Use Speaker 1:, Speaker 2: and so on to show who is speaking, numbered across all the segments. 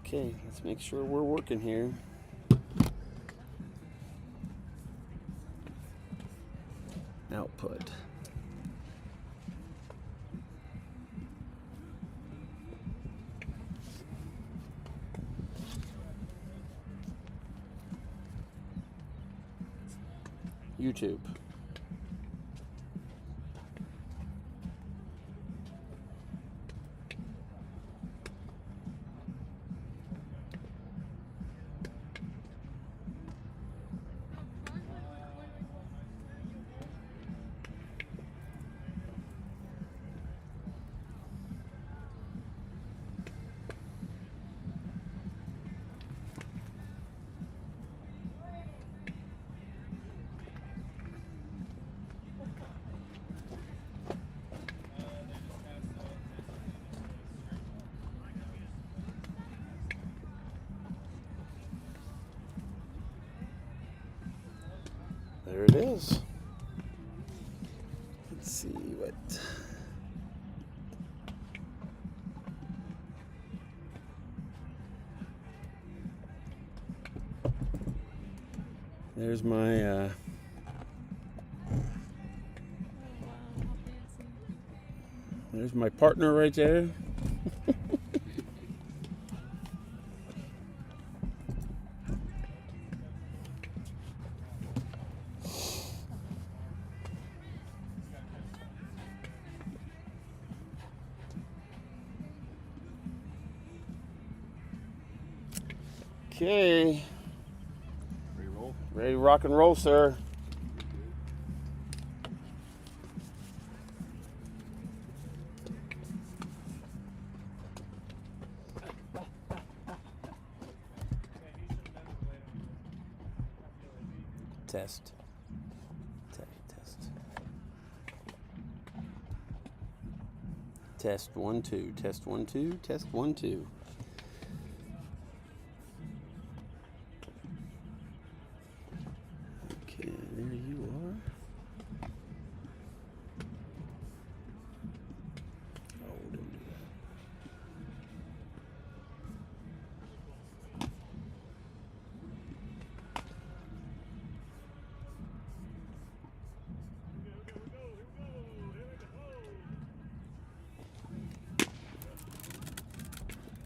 Speaker 1: Okay, let's make sure we're working here. Output. YouTube. There it is. Let's see what. There's my partner right there. Okay.
Speaker 2: Ready to roll?
Speaker 1: Ready to rock and roll, sir. Test. Test. Test 1 2. Test 1 2. Test 1 2. Okay, there you are. Oh, don't do that.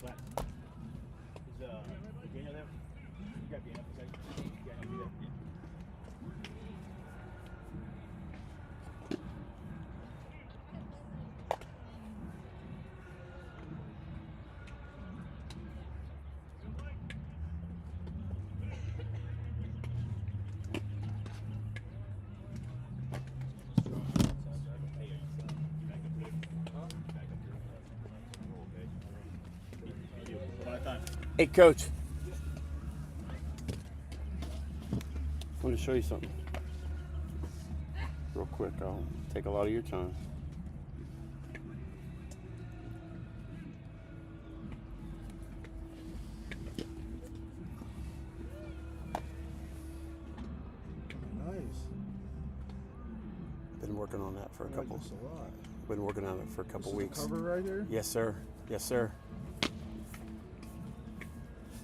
Speaker 2: Flat. Is Daniel there? You got Daniel, okay? Yeah, he'll be there.
Speaker 1: Hey, Coach. I want to show you something. Real quick, I'll take a lot of your time.
Speaker 3: Nice.
Speaker 1: Been working on that for a couple.
Speaker 3: That's a lot.
Speaker 1: Been working on it for a couple
Speaker 3: This is
Speaker 1: weeks.
Speaker 3: the cover right here?
Speaker 1: Yes, sir. Yes, sir.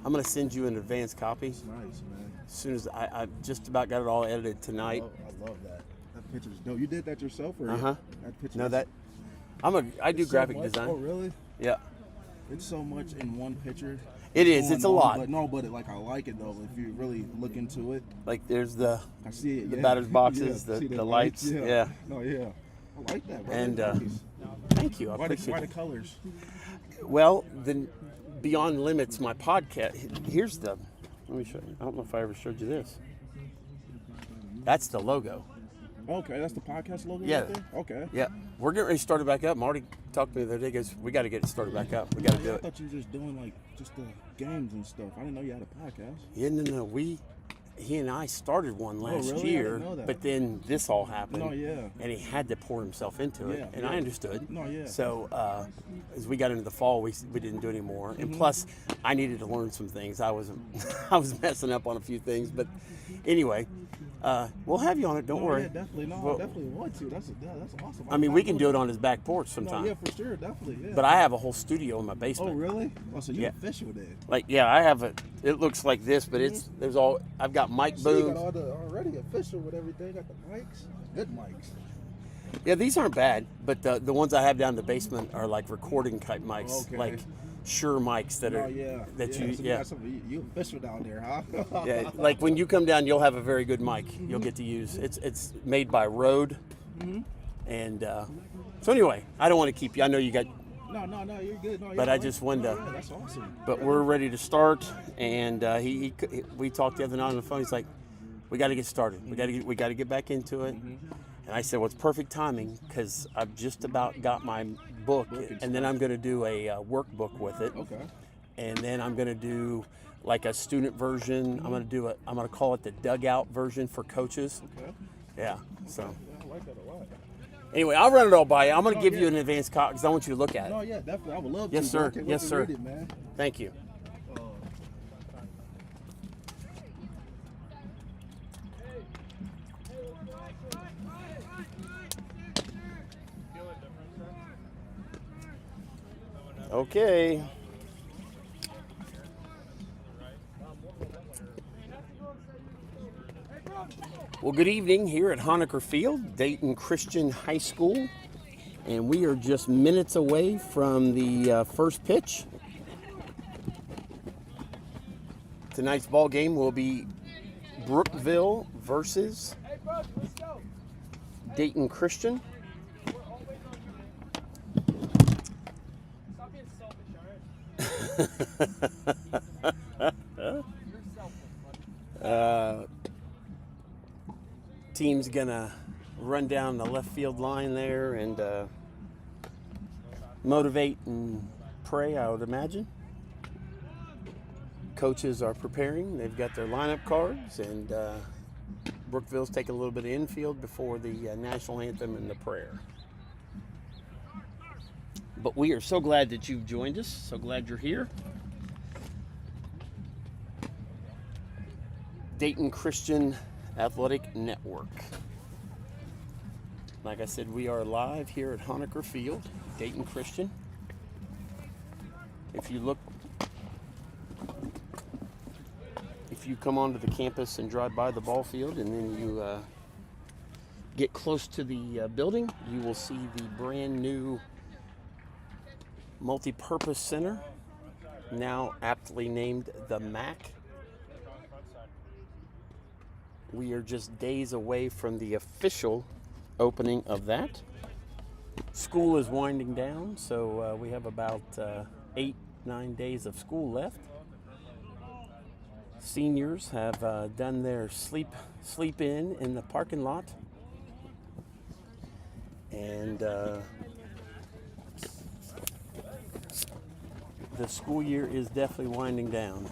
Speaker 1: I'm gonna send you an advance copy
Speaker 3: It's nice, man.
Speaker 1: as soon as I just about got it all edited tonight.
Speaker 3: I love that. That picture's dope. You did that yourself, or
Speaker 1: Uh-huh.
Speaker 3: That picture.
Speaker 1: No,
Speaker 3: is-
Speaker 1: that I do
Speaker 3: it's so
Speaker 1: graphic
Speaker 3: much-
Speaker 1: design.
Speaker 3: Oh, really?
Speaker 1: Yeah,
Speaker 3: It's so much in one picture.
Speaker 1: it is.
Speaker 3: Going
Speaker 1: It's a
Speaker 3: on,
Speaker 1: lot.
Speaker 3: But no, but I like it though. If you really look into it,
Speaker 1: Like there's the
Speaker 3: I see it.
Speaker 1: The
Speaker 3: yeah.
Speaker 1: batter's boxes,
Speaker 3: Yeah,
Speaker 1: the
Speaker 3: see the
Speaker 1: lights, yeah.
Speaker 3: No, yeah. I like that, bro.
Speaker 1: And,
Speaker 3: That's nice.
Speaker 1: thank you. I
Speaker 3: why
Speaker 1: appreciate
Speaker 3: the
Speaker 1: it.
Speaker 3: colors?
Speaker 1: Well, then Beyond Limits, my podcast. Here's the. Let me show you. I don't know if I ever showed you this. That's the logo.
Speaker 3: Okay, that's the podcast logo.
Speaker 1: Yeah.
Speaker 3: Right there? Okay.
Speaker 1: Yeah, we're getting ready to start it back up. Marty talked to me the other day. Goes, we got to get it started back up. We got to do
Speaker 3: I
Speaker 1: it.
Speaker 3: thought you were just doing like just the games and stuff. I didn't know you had a podcast.
Speaker 1: Yeah, no. He and I started one last
Speaker 3: really? I
Speaker 1: year,
Speaker 3: didn't know that.
Speaker 1: but then this all happened.
Speaker 3: No, yeah.
Speaker 1: And he had to pour himself into it,
Speaker 3: Yeah,
Speaker 1: and
Speaker 3: yeah.
Speaker 1: I understood.
Speaker 3: No, yeah.
Speaker 1: So as we got into the fall, we didn't do any more. And
Speaker 3: Mm-hmm.
Speaker 1: plus, I needed to learn some things. I was messing up on a few things, but anyway, We'll have you on it. Don't worry.
Speaker 3: Yeah, definitely. No,
Speaker 1: Well,
Speaker 3: I definitely want to. That's awesome.
Speaker 1: I mean, we can do it on his back porch sometime.
Speaker 3: No, yeah, for sure, definitely. Yeah.
Speaker 1: But I have a whole studio in my
Speaker 3: Oh,
Speaker 1: basement.
Speaker 3: really? Oh, so you're
Speaker 1: Yeah.
Speaker 3: official then?
Speaker 1: Like, yeah, I have it. It looks like this, but I've got mic
Speaker 3: So you got
Speaker 1: booths.
Speaker 3: all the already official with everything. Got the mics, good mics.
Speaker 1: Yeah, these aren't bad, but the ones I have down in the basement are like recording type mics,
Speaker 3: Okay.
Speaker 1: like Shure mics that
Speaker 3: Oh
Speaker 1: are
Speaker 3: yeah.
Speaker 1: that
Speaker 3: yeah.
Speaker 1: you
Speaker 3: So
Speaker 1: yeah.
Speaker 3: got some, you official down there, huh?
Speaker 1: Yeah, like when you come down, you'll have a very good mic. You'll get to use. It's made by Rode, and so anyway, I don't want to keep you. I know you got,
Speaker 3: No, you're good. No,
Speaker 1: But
Speaker 3: you're
Speaker 1: I just wanted to-
Speaker 3: yeah, that's awesome.
Speaker 1: but we're ready to start. And we talked the other night on the phone. He's like, we got to get started. We got to get back into it. And I said, well, it's perfect timing because I've just about got my book, and then I'm going to do a workbook with it.
Speaker 3: Okay.
Speaker 1: And then I'm going to do like a student version. I'm going to call it the dugout version for coaches.
Speaker 3: Okay.
Speaker 1: Yeah. So
Speaker 3: Yeah, I like that a lot.
Speaker 1: anyway, I'll run it all by you. I'm going to
Speaker 3: Oh,
Speaker 1: give
Speaker 3: yeah.
Speaker 1: you an advanced copy because I want you to look at
Speaker 3: No,
Speaker 1: it.
Speaker 3: yeah, definitely. I would love
Speaker 1: Yes,
Speaker 3: to.
Speaker 1: sir.
Speaker 3: I can't wait
Speaker 1: Yes,
Speaker 3: to
Speaker 1: sir.
Speaker 3: read it, man.
Speaker 1: Thank you. Okay. Well, good evening here at Honaker Field, Dayton Christian High School. And we are just minutes away from the first pitch. Tonight's ball game will be Brookville versus Dayton Christian.
Speaker 2: Stop being selfish, alright?
Speaker 1: Team's gonna run down the left field line there and motivate and pray, I would imagine. Coaches are preparing. They've got their lineup cards, and Brookville's taking a little bit of infield before the national anthem and the prayer. But we are so glad that you've joined us. So glad you're here. Dayton Christian Athletic Network. Like I said, we are live here at Honaker Field, Dayton Christian. If you come onto the campus and drive by the ball field and then you get close to the building, you will see the brand new multi-purpose center, now aptly named the MAC. We are just days away from the official opening of that. School is winding down, so we have about 8-9 days of school left. Seniors have done their sleep in the parking lot, and the school year is definitely winding down.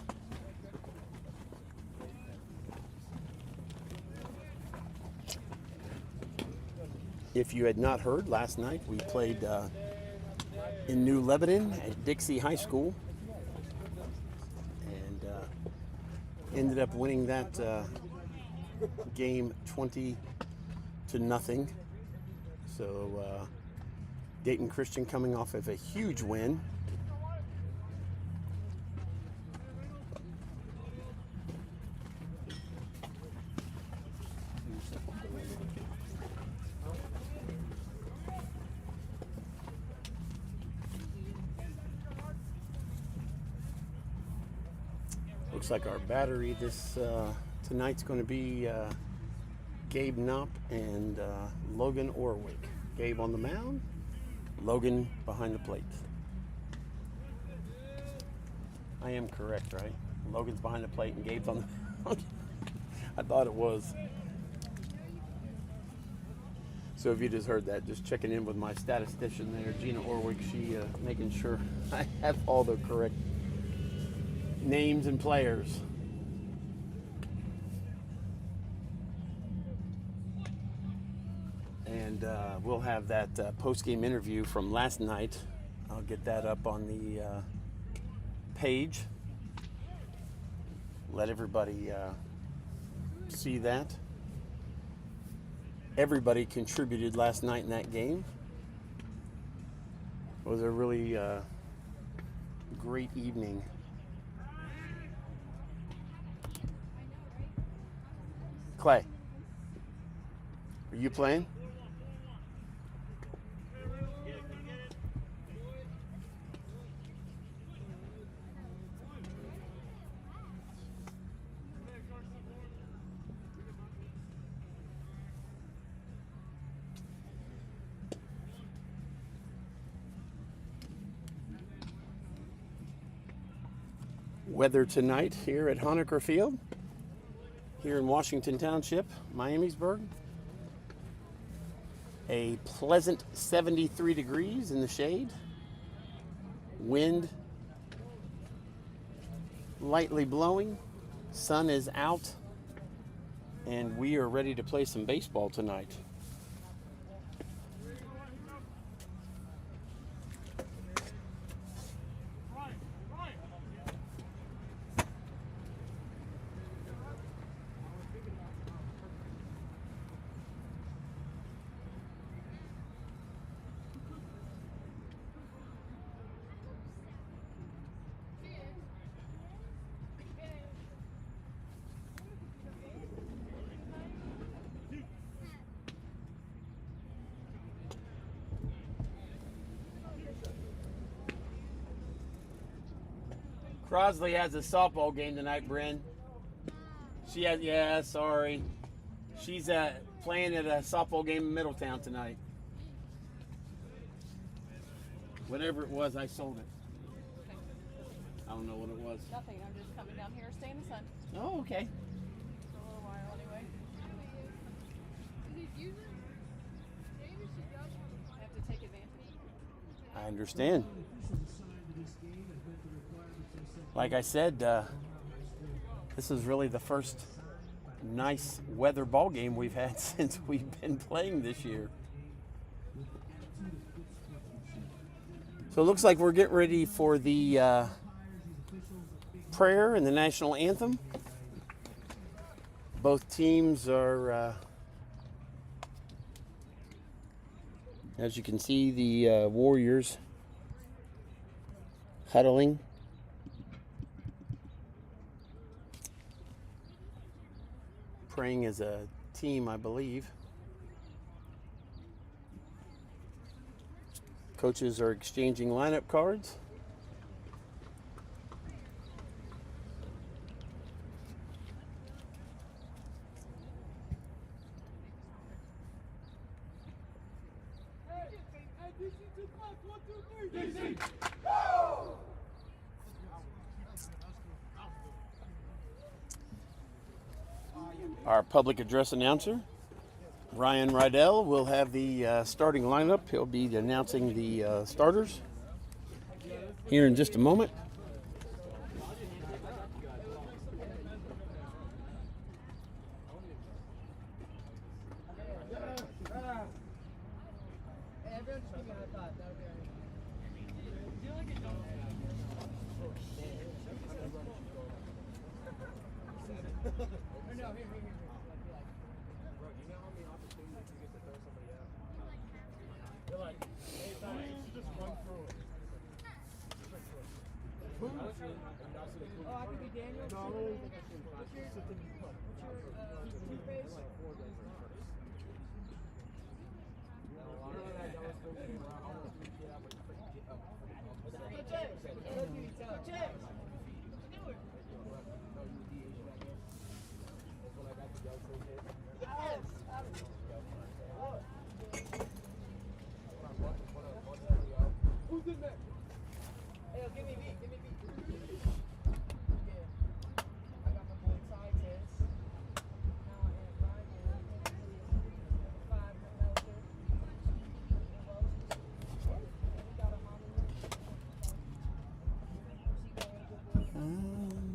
Speaker 1: If you had not heard, last night we played in New Lebanon at Dixie High School, and ended up winning that game 20-0. So Dayton Christian coming off of a huge win. Looks like our battery tonight's going to be Gabe Knopp and Logan Orwick. Gabe on the mound, Logan behind the plate. I am correct, right? Logan's behind the plate and Gabe's on the mound. I thought it was. So if you just heard that, just checking in with my statistician there, Gina Orwick, she making sure I have all the correct names and players. And we'll have that post-game interview from last night. I'll get that up on the page. Let everybody see that. everybody contributed last night in that game. It was a really great evening. Clay, are you playing? Weather tonight here at Honecker Field, here in Washington Township, Miamisburg. A pleasant 73 degrees in the shade. Wind lightly blowing. Sun is out. And we are ready to play some baseball tonight. Crosley has a softball game tonight, Bryn. She has, yeah, sorry. She's playing at a softball game in Middletown tonight. Whatever it was, I sold it. I don't know what it was.
Speaker 4: Nothing. I'm just coming down here to stay in the sun
Speaker 1: Oh, okay.
Speaker 4: for a little while anyway. I have to take advantage.
Speaker 1: I understand. Like I said, this is really the first nice weather ball game we've had since we've been playing this year. So it looks like we're getting ready for the prayer and the national anthem. Both teams are, as you can see, the Warriors huddling. Praying as a team, I believe. Coaches are exchanging lineup cards. Our public address announcer, Ryan Rydell, will have the starting lineup. He'll be announcing the starters here in just a moment.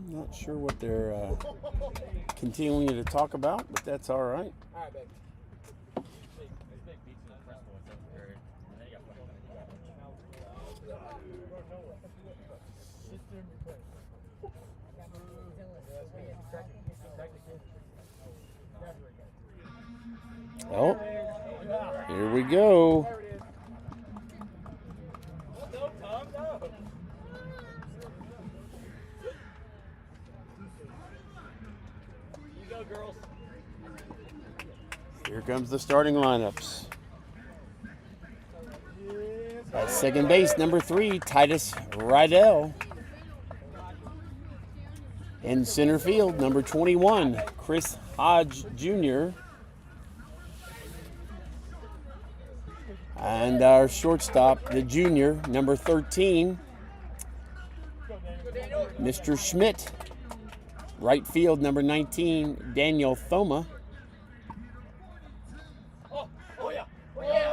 Speaker 1: Not sure what they're continuing to talk about, but that's all right. Well, we go.
Speaker 2: There it is. No, Tom, no. You go, girls.
Speaker 1: Here comes the starting lineups. At second base, number 3, Titus Rydell. In center field, number 21, Chris Hodge Jr. And our shortstop, the junior, number 13, Mr. Schmidt. Right field, number 19, Daniel Thoma.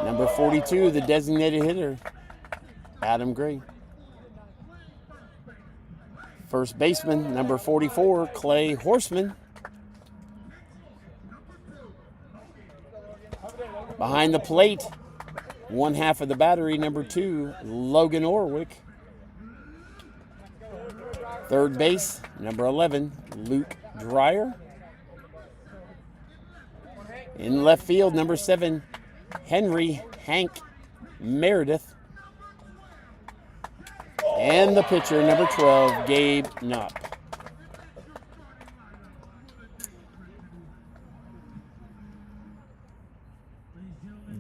Speaker 1: Number 42, the designated hitter, Adam Gray. First baseman, number 44, Clay Horseman. Behind the plate, one half of the battery, number 2, Logan Orwick. Third base, number 11, Luke Dreyer. In left field, number 7, Henry Hank Meredith. And the pitcher, number 12, Gabe Knopp.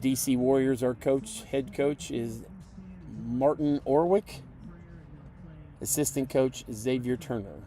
Speaker 1: DC Warriors, our head coach is Martin Orwick. Assistant coach, Xavier Turner.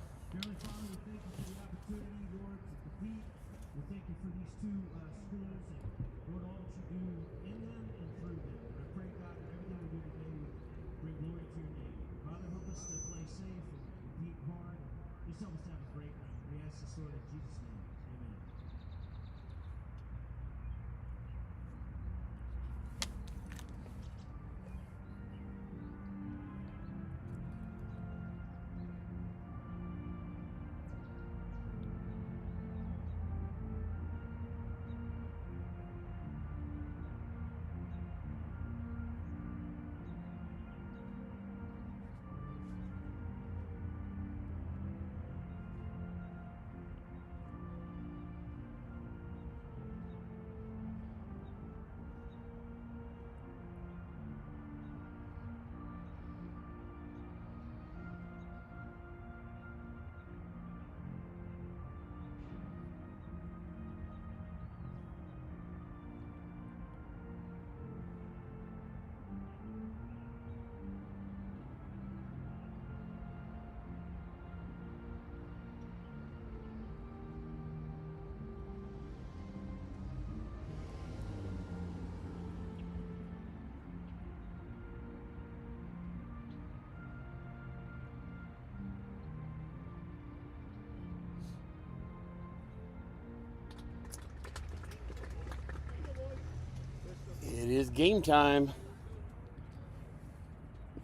Speaker 1: It is game time.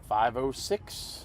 Speaker 1: 5:06.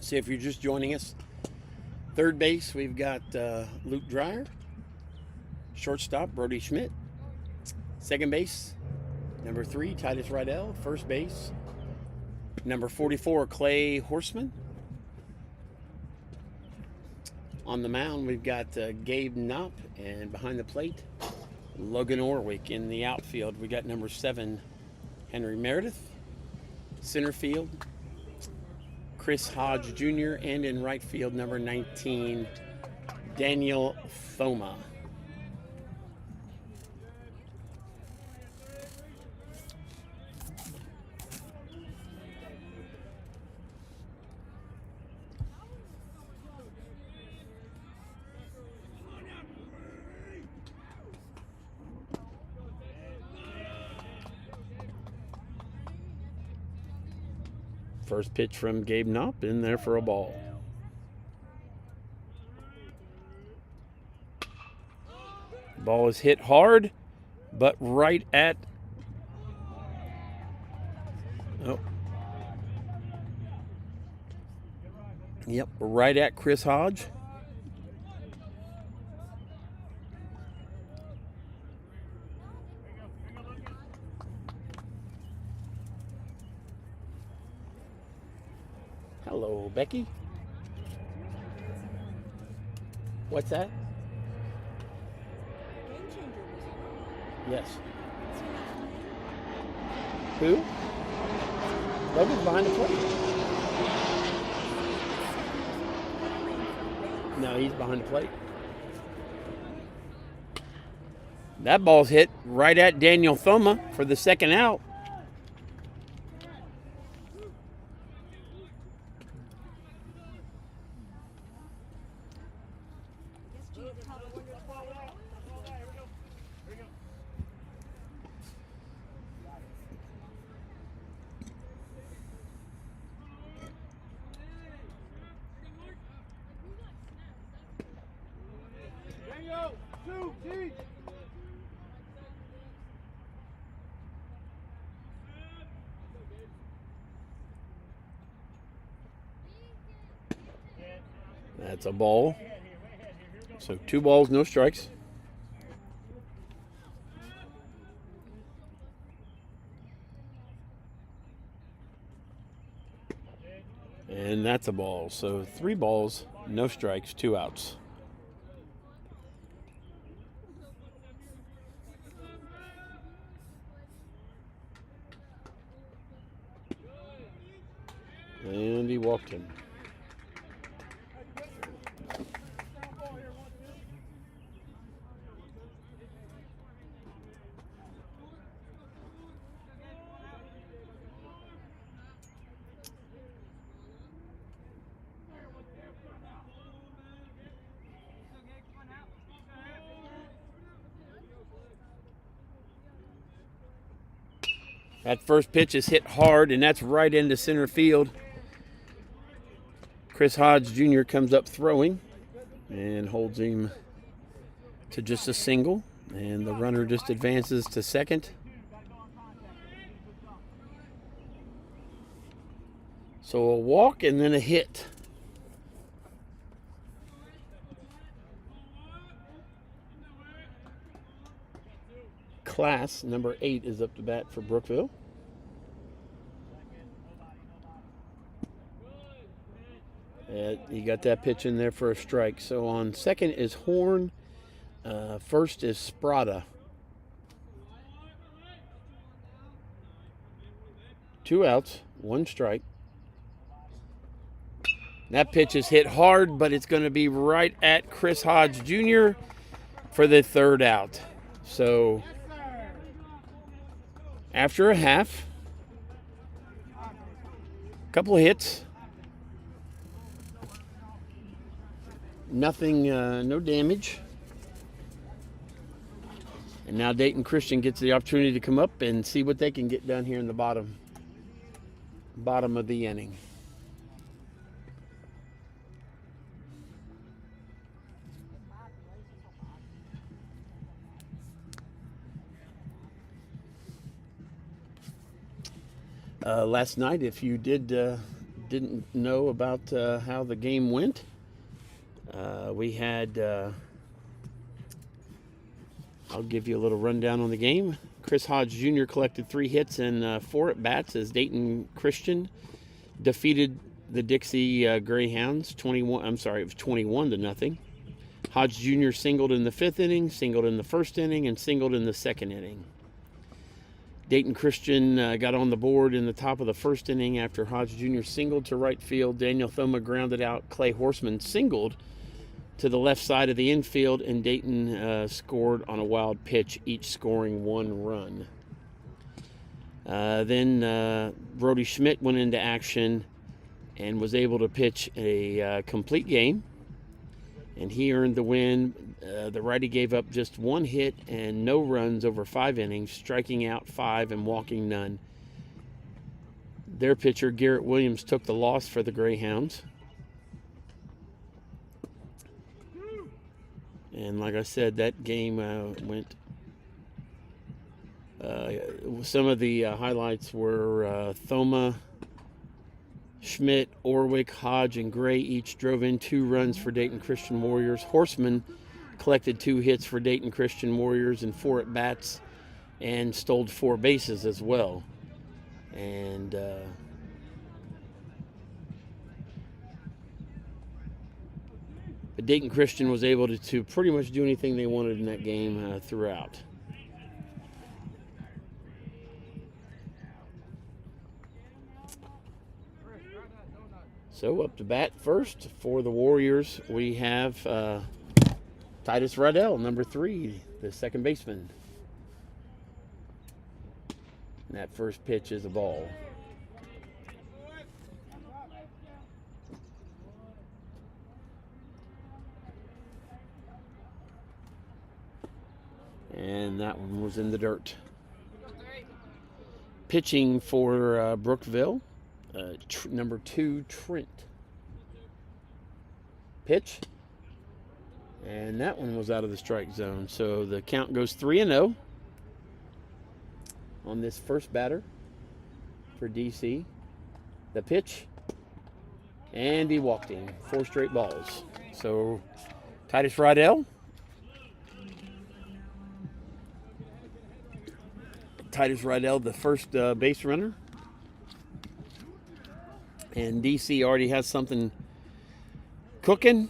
Speaker 1: So if you're just joining us, third base, we've got Luke Dreyer. Shortstop, Brody Schmidt. Second base, Number 3, Titus Rydell, first base. Number 44, Clay Horseman. On the mound, we've got Gabe Knopp, and behind the plate, Logan Orwick. In the outfield, we got number 7, Henry Meredith. Center field, Chris Hodge Jr., and in right field, number 19, Daniel Thoma. First pitch from Gabe Knopp, in there for a ball. Ball is hit hard, but right at... Oh. Yep, right at Chris Hodge. Hello, Becky. What's that? Yes. Who? Logan's behind the plate. No, he's behind the plate. That ball's hit right at Daniel Thoma for the second out. That's a ball. So 2 balls, no strikes. And that's a ball. So 3 balls, no strikes, 2 outs. And he walked him. That first pitch is hit hard, and that's right into center field. Chris Hodge Jr. comes up throwing and holds him to just a single, and the runner just advances to second. So a walk and then a hit. Class number 8 is up to bat for Brookville. He got that pitch in there for a strike. So on second is Horn. First is Sprada. 2 outs, 1 strike. That pitch is hit hard, but it's going to be right at Chris Hodge Jr. for the 3rd out. So after a half, a couple of hits, nothing, no damage. And now Dayton Christian gets the opportunity to come up and see what they can get done here in the bottom of the inning. Last night, if you didn't know about how the game went, we had, I'll give you a little rundown on the game. Chris Hodge Jr. collected 3 hits and 4 at-bats as Dayton Christian defeated the Dixie Greyhounds 21 to nothing. Hodge Jr. singled in the 5th inning, singled in the 1st inning, and singled in the 2nd inning. Dayton Christian got on the board in the top of the 1st inning after Hodge Jr. singled to right field. Daniel Thoma grounded out. Clay Horseman singled to the left side of the infield, and Dayton scored on a wild pitch, each scoring 1 run. Then Brody Schmidt went into action and was able to pitch a complete game, and he earned the win. The righty gave up just 1 hit and no runs over 5 innings, striking out 5 and walking none. Their pitcher, Garrett Williams, took the loss for the Greyhounds. And like I said, that game went... some of the highlights were Thoma, Schmidt, Orwick, Hodge, and Gray each drove in 2 runs for Dayton Christian Warriors. Horseman collected 2 hits for Dayton Christian Warriors and 4 at-bats, and stole 4 bases as well. And but Dayton Christian was able to pretty much do anything they wanted in that game throughout. So up to bat first for the Warriors, we have Titus Riddell, number 3, the second baseman. And that first pitch is a ball. And that one was in the dirt. Pitching for Brookville, number 2, Trent. Pitch. And that one was out of the strike zone. So the count goes 3-0 on this first batter for DC. The pitch. And he walked in. 4 straight balls. So Titus Riddell. Titus Riddell, the first base runner. And DC already has something cooking.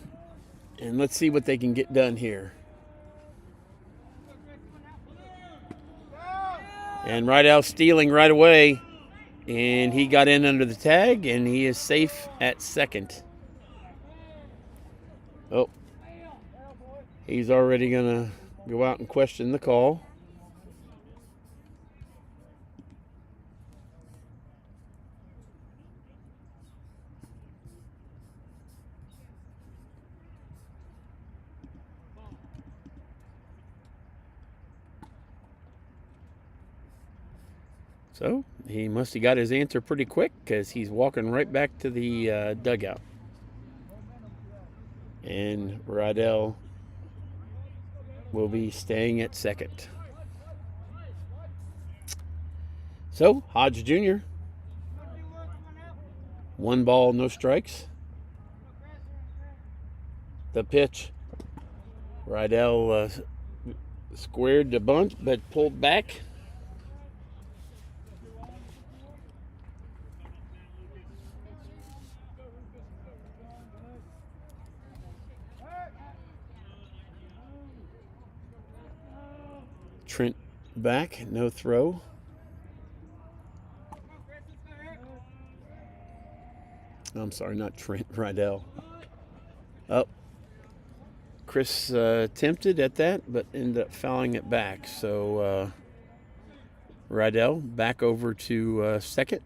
Speaker 1: And let's see what they can get done here. And Riddell stealing right away. And he got in under the tag, and he is safe at second. Oh. He's already going to go out and question the call. So he must have got his answer pretty quick, because he's walking right back to the dugout. And Riddell will be staying at second. So Hodge Jr. 1 ball, no strikes. The pitch. Riddell squared the bunt, but pulled back. Trent back, no throw. I'm sorry, not Trent, Riddell. Oh, Chris attempted at that, but ended up fouling it back. So Riddell back over to second.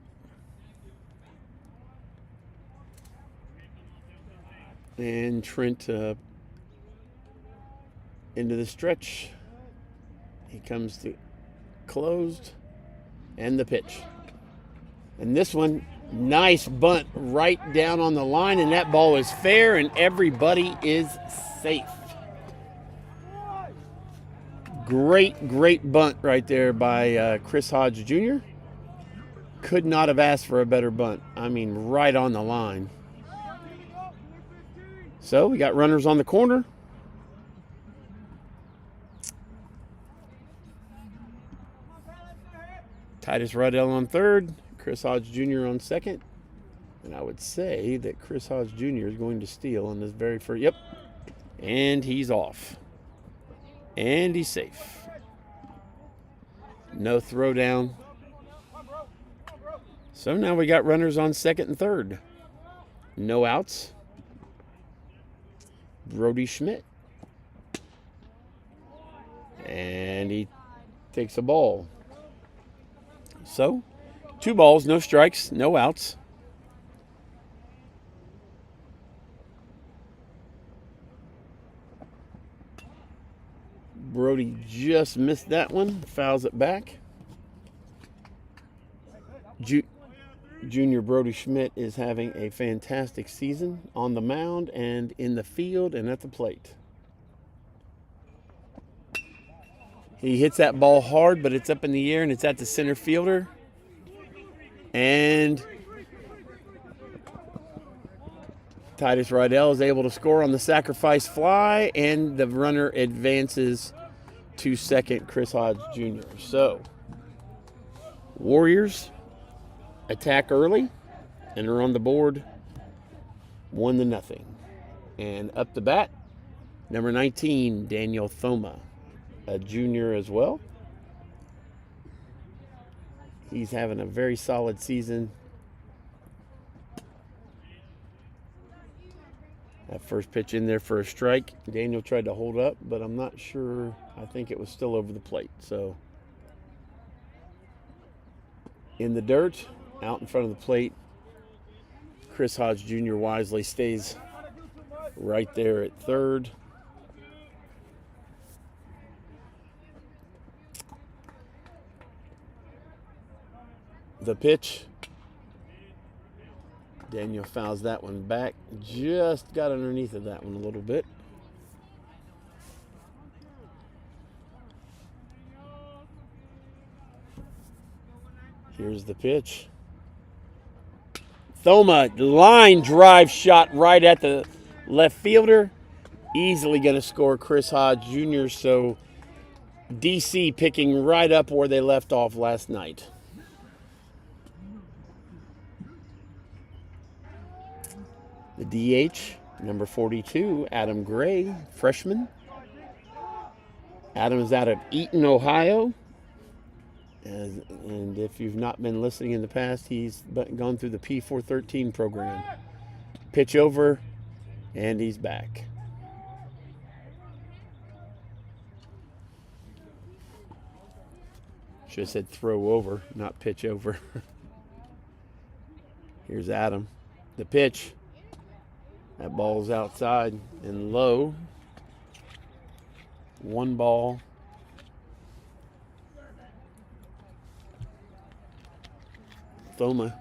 Speaker 1: And Trent into the stretch. He comes to closed, and the pitch. And this one, nice bunt right down on the line, and that ball is fair, and everybody is safe. Great bunt right there by Chris Hodge Jr. Could not have asked for a better bunt. I mean, right on the line. So we got runners on the corner. Titus Riddell on third, Chris Hodge Jr. on second. And I would say that Chris Hodge Jr. is going to steal on this very first. Yep. And he's off. And he's safe. No throwdown. So now we got runners on second and third. No outs. Brody Schmidt. And he takes a ball. So, 2 balls, no strikes, no outs. Brody just missed that one, fouls it back. Junior Brody Schmidt is having a fantastic season on the mound and in the field and at the plate. He hits that ball hard, but it's up in the air and it's at the center fielder. And Titus Riddell is able to score on the sacrifice fly, and the runner advances to second, Chris Hodge Jr. So, Warriors attack early and are on the board 1-0. And up to bat, number 19, Daniel Thoma, a junior as well. He's having a very solid season. That first pitch in there for a strike. Daniel tried to hold up, but I'm not sure. I think it was still over the plate. So, in the dirt, out in front of the plate, Chris Hodge Jr. wisely stays right there at third. The pitch. Daniel fouls that one back. Just got underneath of that one a little bit. Here's the pitch. Thoma, line drive shot right at the left fielder. Easily going to score Chris Hodge Jr. So DC picking right up where they left off last night. The DH, number 42, Adam Gray, freshman. Adam is out of Eaton, Ohio. And if you've not been listening in the past, he's gone through the P413 program. Pitch over, and he's back. Should have said throw over, not pitch over. Here's Adam. The pitch. That ball's outside and low. 1 ball. Thoma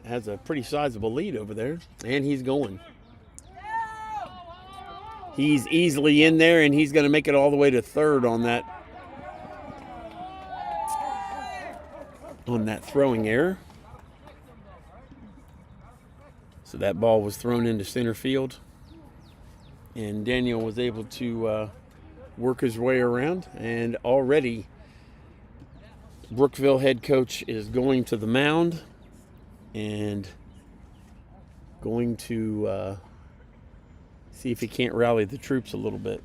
Speaker 1: has a pretty sizable lead over there, and he's going. He's easily in there, and he's going to make it all the way to third on that throwing error. So that ball was thrown into center field, and Daniel was able to work his way around, and already Brookville head coach is going to the mound and going to see if he can't rally the troops a little bit.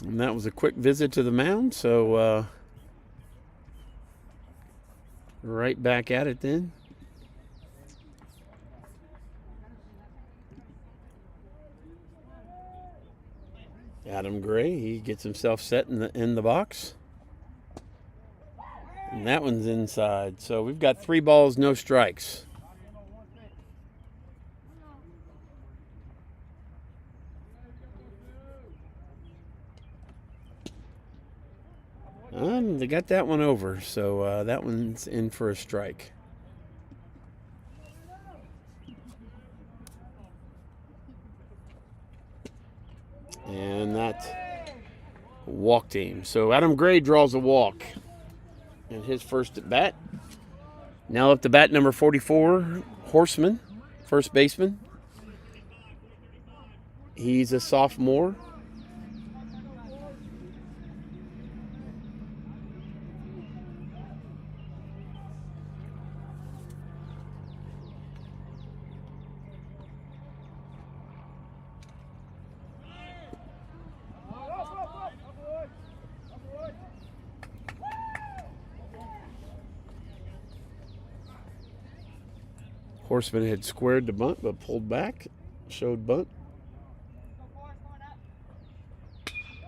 Speaker 1: And that was a quick visit to the mound, so right back at it then. Adam Gray, he gets himself set in the box. And that one's inside. So we've got 3 balls, no strikes. They got that one over, so that one's in for a strike. And that walk team. So Adam Gray draws a walk in his first at bat. Now up to bat number 44, Horseman, first baseman. He's a sophomore. Horseman had squared the bunt, but pulled back, showed bunt.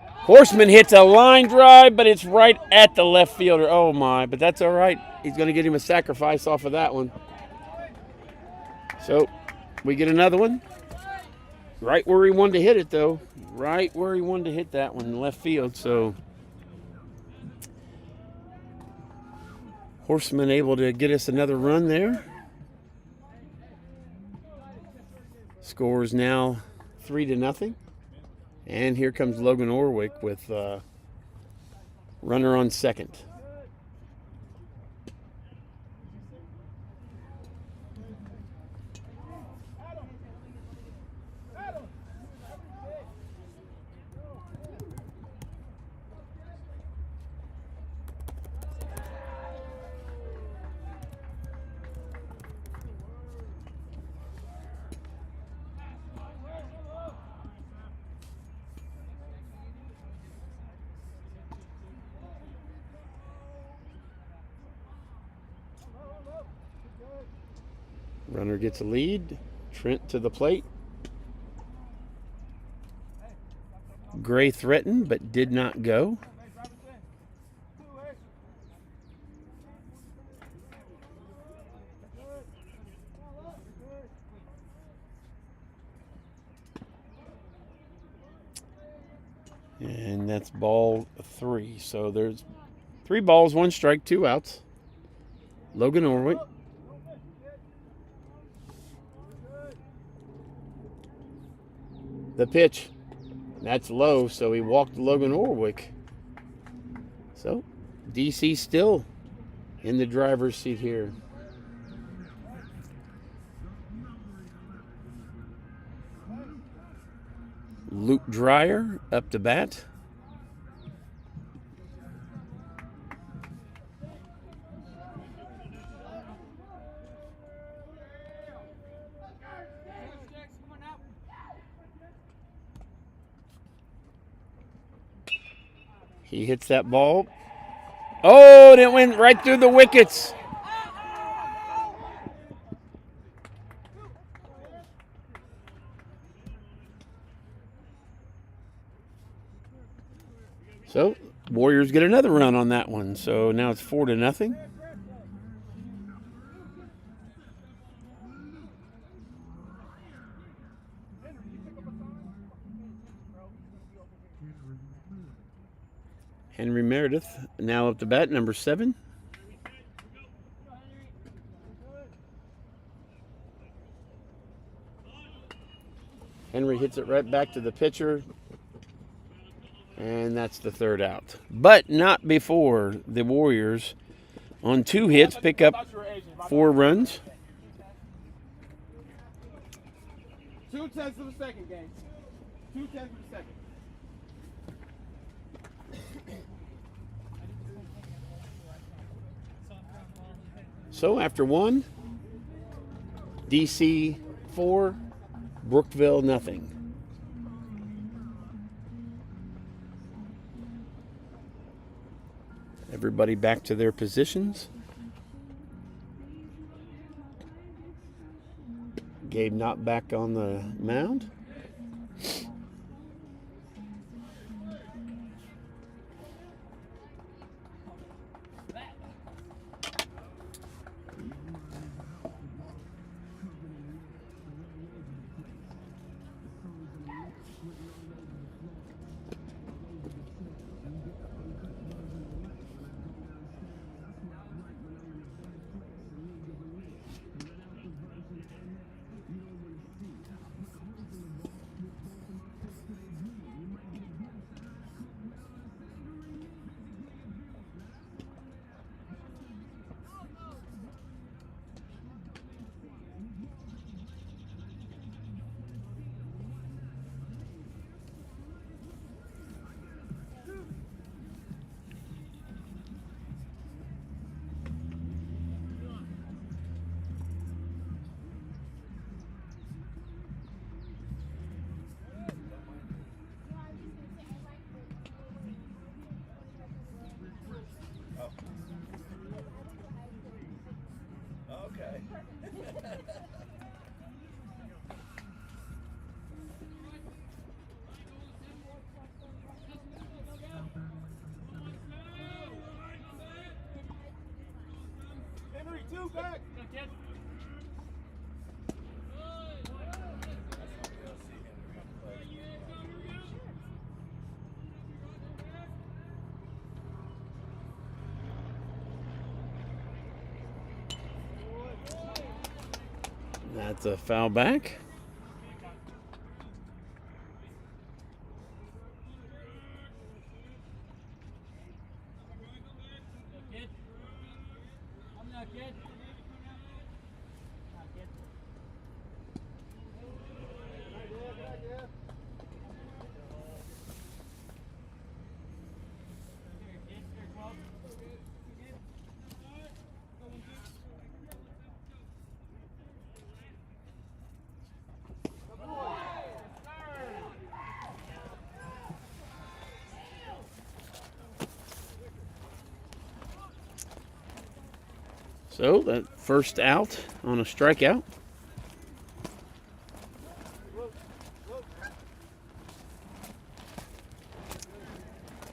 Speaker 1: Horseman hits a line drive, but it's right at the left fielder. Oh, my, but that's all right. He's going to get him a sacrifice off of that one. So we get another one. Right where he wanted to hit it, though. Right where he wanted to hit that one in left field. So Horseman able to get us another run there. Score is now 3-0. And here comes Logan Orwick with runner on second. Runner gets a lead. Trent to the plate. Gray threatened, but did not go. And that's ball 3. So there's 3 balls, 1 strike, 2 outs. Logan Orwick. The pitch. That's low, so he walked Logan Orwick. So DC still in the driver's seat here. Luke Dreyer up to bat. He hits that ball. Oh, and it went right through the wickets. So, Warriors get another run on that one. So now it's 4-0. Henry Meredith now up to bat, number 7. Henry hits it right back to the pitcher. And that's the 3rd out. But not before the Warriors, on 2 hits, pick up 4 runs.
Speaker 2: 2/10 of a second, gang. 2/10 of a second.
Speaker 1: So after 1, DC 4, Brookville nothing. Everybody back to their positions. Gabe not back on the mound.
Speaker 2: Okay. Henry, two back.
Speaker 1: That's a foul back. So that first out on a strikeout.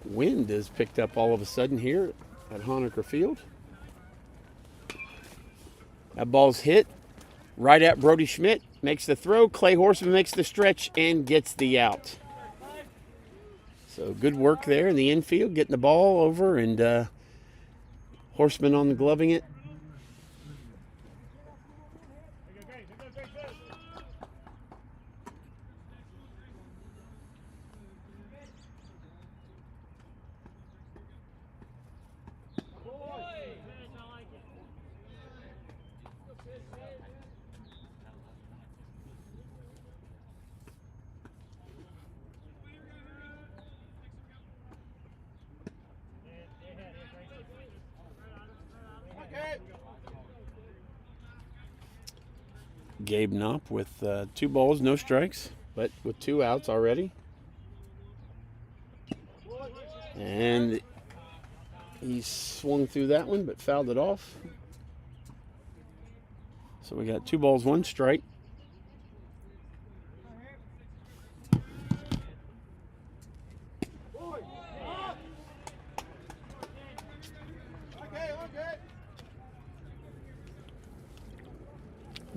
Speaker 1: Wind has picked up all of a sudden here at Honecker Field. That ball's hit right at Brody Schmidt. Makes the throw. Clay Horseman makes the stretch and gets the out. So good work there in the infield, getting the ball over, and Horseman on the gloving it. Gabe Knopp with 2 balls, no strikes, but with 2 outs already. And he swung through that one, but fouled it off. So we got 2 balls, 1 strike.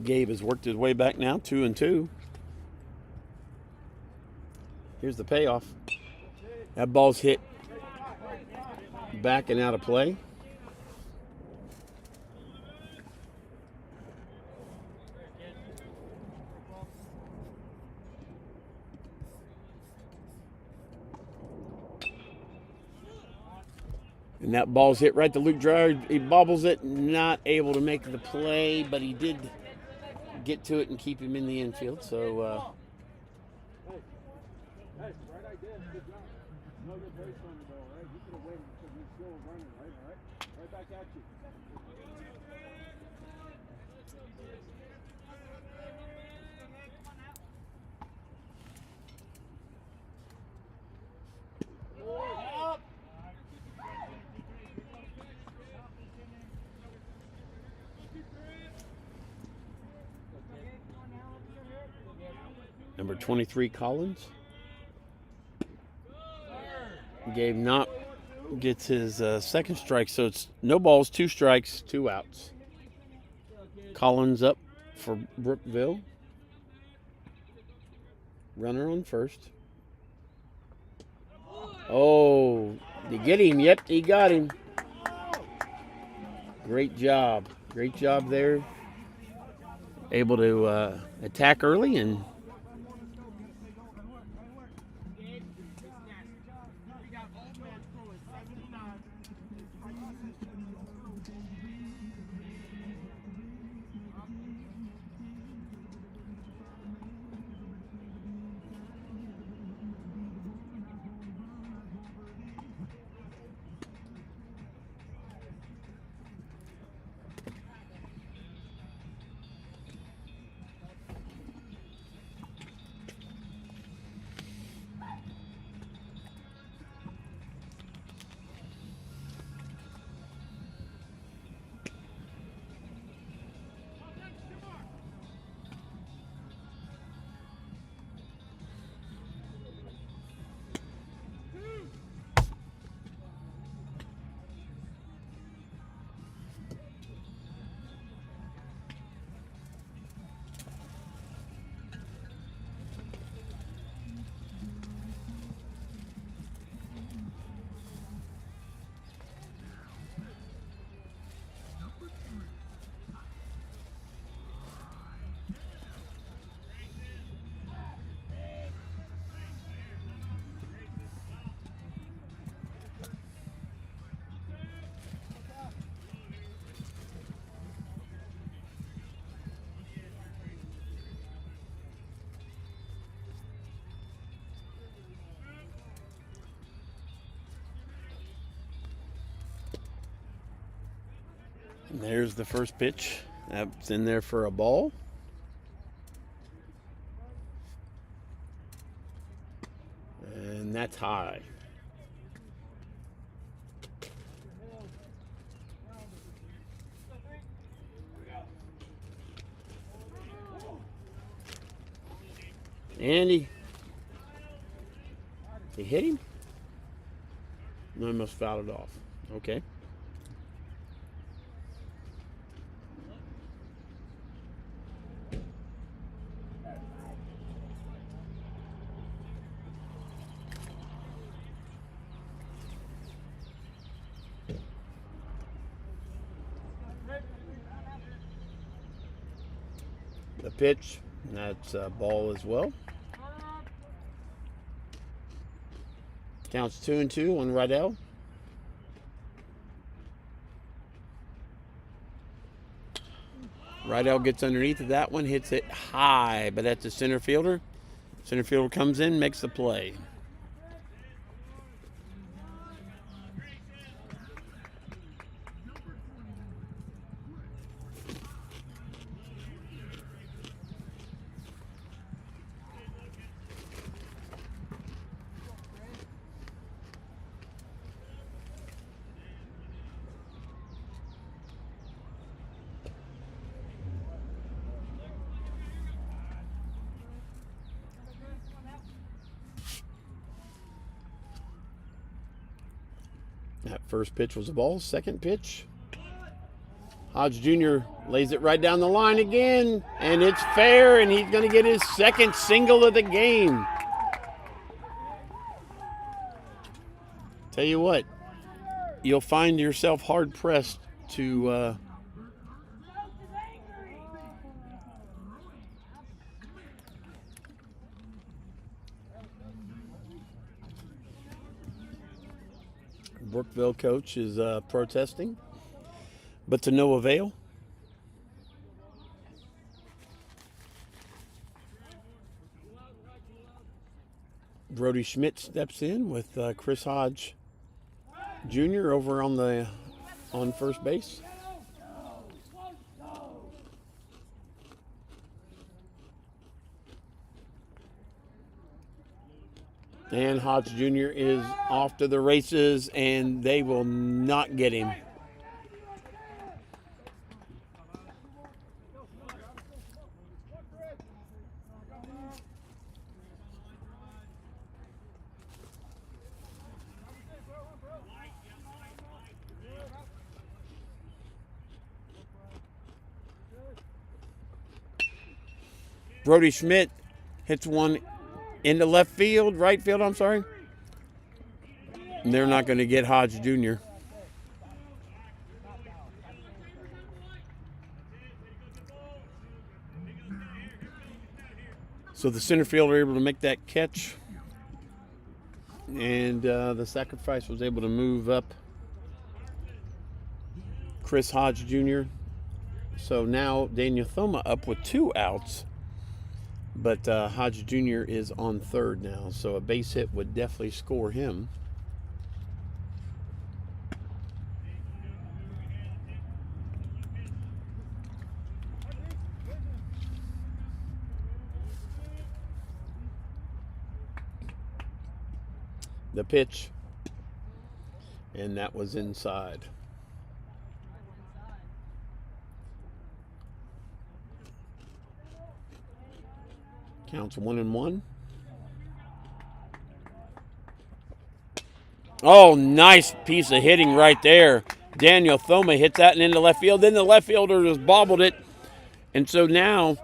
Speaker 1: Gabe has worked his way back now, 2-2. Here's the payoff. That ball's hit back and out of play. And that ball's hit right to Luke Dreyer. He bobbles it, not able to make the play, but he did get to it and keep him in the infield. So
Speaker 2: Hey, right idea. Good job. No good base on the ball, right? You could have waited because you're still running, right? All right? Right back at you.
Speaker 1: number 23, Collins. Gabe Knopp gets his second strike, so it's no balls, 2 strikes, 2 outs. Collins up for Brookville. Runner on first. Oh, did he get him? Yep, he got him. Great job. Great job there. Able to attack early and There's the first pitch. That's in there for a ball. And that's high. And he hit him? No, he must foul it off. Okay. The pitch, that's a ball as well. Counts 2-2 on Rydell. Rydell gets underneath of that one, hits it high, but that's a center fielder. Center fielder comes in, makes the play. That first pitch was a ball. Second pitch, Hodge Jr. lays it right down the line again, and it's fair, and he's going to get his second single of the game. Tell you what, you'll find yourself hard-pressed to Brookville coach is protesting, but to no avail. Brody Schmidt steps in with Chris Hodge Jr. over on first base. And Hodge Jr. is off to the races, and they will not get him. Brody Schmidt hits one into left field, right field, I'm sorry. And they're not going to get Hodge Jr. So the center fielder able to make that catch. And the sacrifice was able to move up Chris Hodge Jr. So now Daniel Thoma up with 2 outs. But Hodge Jr. is on third now, so a base hit would definitely score him. The pitch, and that was inside. Counts 1-1. Oh, nice piece of hitting right there. Daniel Thoma hits that and into left field. Then the left fielder just bobbled it. And so now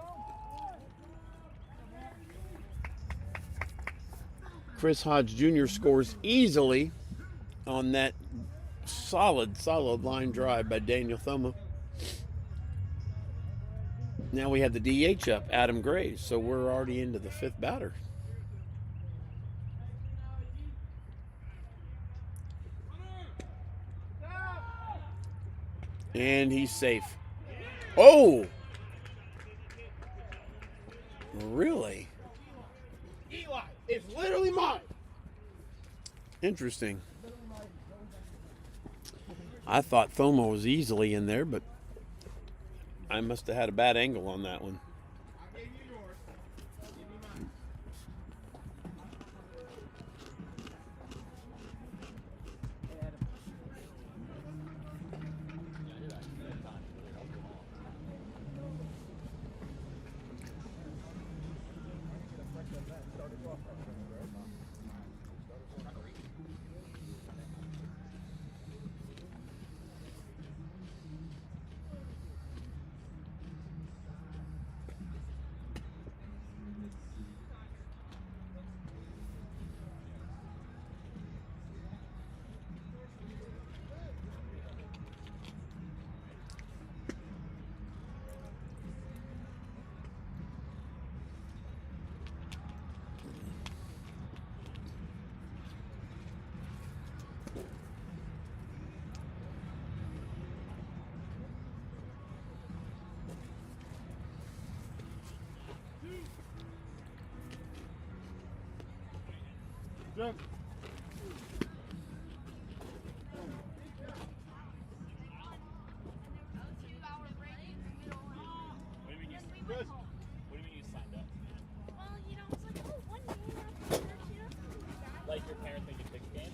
Speaker 1: Chris Hodge Jr. scores easily on that solid line drive by Daniel Thoma. Now we have the DH up, Adam Gray, so we're already into the 5th batter. And he's safe. Oh! Really? Eli, it's literally mine. Interesting. I thought Thoma was easily in there, but I must have had a bad angle on that one.
Speaker 2: Jump.
Speaker 5: Like your parents make you pick a game?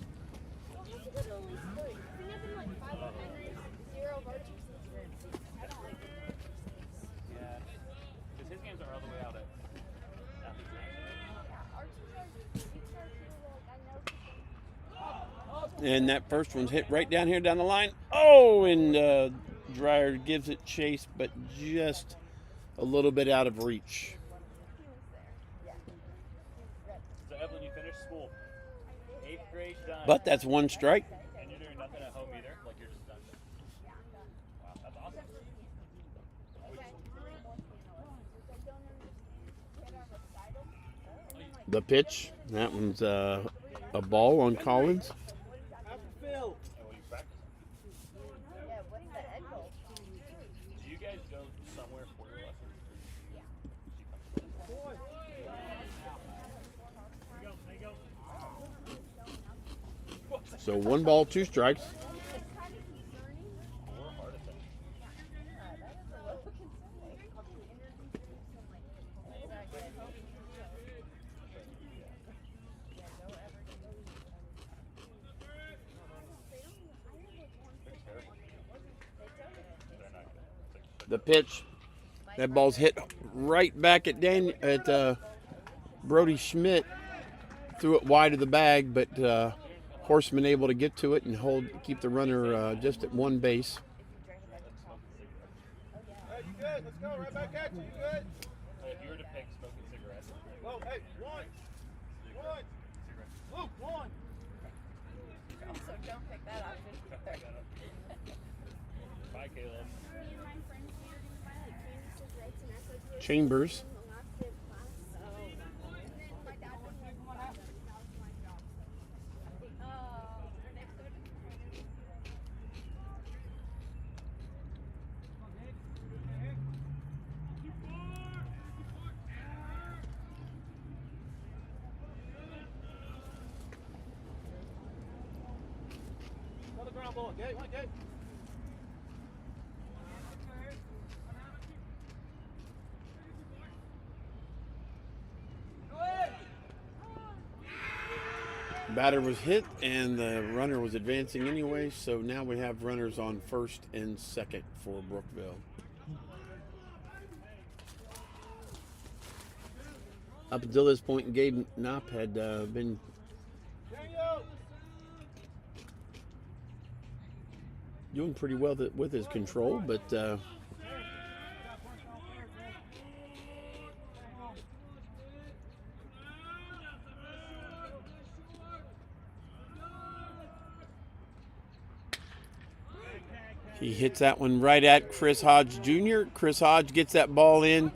Speaker 6: Well, how's it gonna only split? We have been like 5 Henrys, 0 Varsity since. I don't like the Varsity.
Speaker 5: Yeah. Because his games are all the way out at Athletes National.
Speaker 6: Archie's are, it's our too, like, I know.
Speaker 1: And that first one's hit right down here down the line. Oh, and Dreyer gives it chase, but just a little bit out of reach.
Speaker 6: He was there. Yeah. He was ready.
Speaker 5: So Evelyn, you finished school. 8th grade done.
Speaker 1: But that's one strike.
Speaker 5: And you're doing nothing at home either? Like you're just done? Wow, that's awesome.
Speaker 1: The pitch, that one's a ball on Collins.
Speaker 5: Oh, you practice?
Speaker 6: Yeah, what's the egg roll?
Speaker 5: Do you guys go somewhere for your lessons?
Speaker 1: So 1 ball, 2 strikes.
Speaker 5: Or heart attack?
Speaker 1: The pitch, that ball's hit right back at Brody Schmidt. Threw it wide of the bag, but Horseman able to get to it and keep the runner just at 1 base.
Speaker 2: Hey, you good? Let's go. Right back at you. You good?
Speaker 5: If you were to pick smoking cigarettes,
Speaker 2: Whoa, hey, one. Luke, one.
Speaker 4: Also, don't pick that option.
Speaker 5: bye, Caleb.
Speaker 1: Chambers.
Speaker 2: Another ground ball. Gate, one gate.
Speaker 1: Batter was hit and the runner was advancing anyway, so now we have runners on first and second for Brookville. Up until this point, Gabe Knopp had been doing pretty well with his control, but he hits that one right at Chris Hodge Jr. Chris Hodge gets that ball in,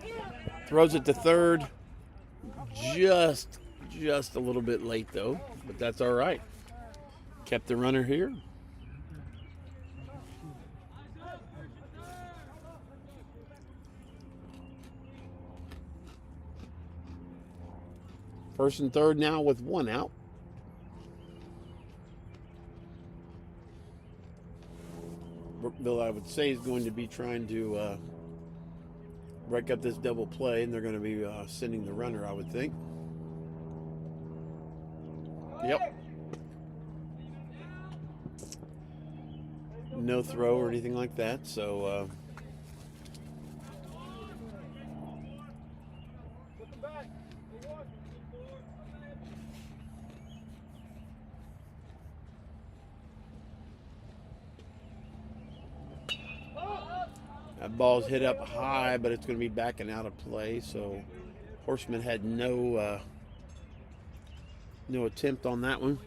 Speaker 1: throws it to third. Just a little bit late though, but that's all right. Kept the runner here. First and third now with 1 out. Brookville, I would say, is going to be trying to break up this double play, and they're going to be sending the runner, I would think. Yep. No throw or anything like that, so that ball's hit up high, but it's going to be backing out of play. So Horseman had no attempt on that one.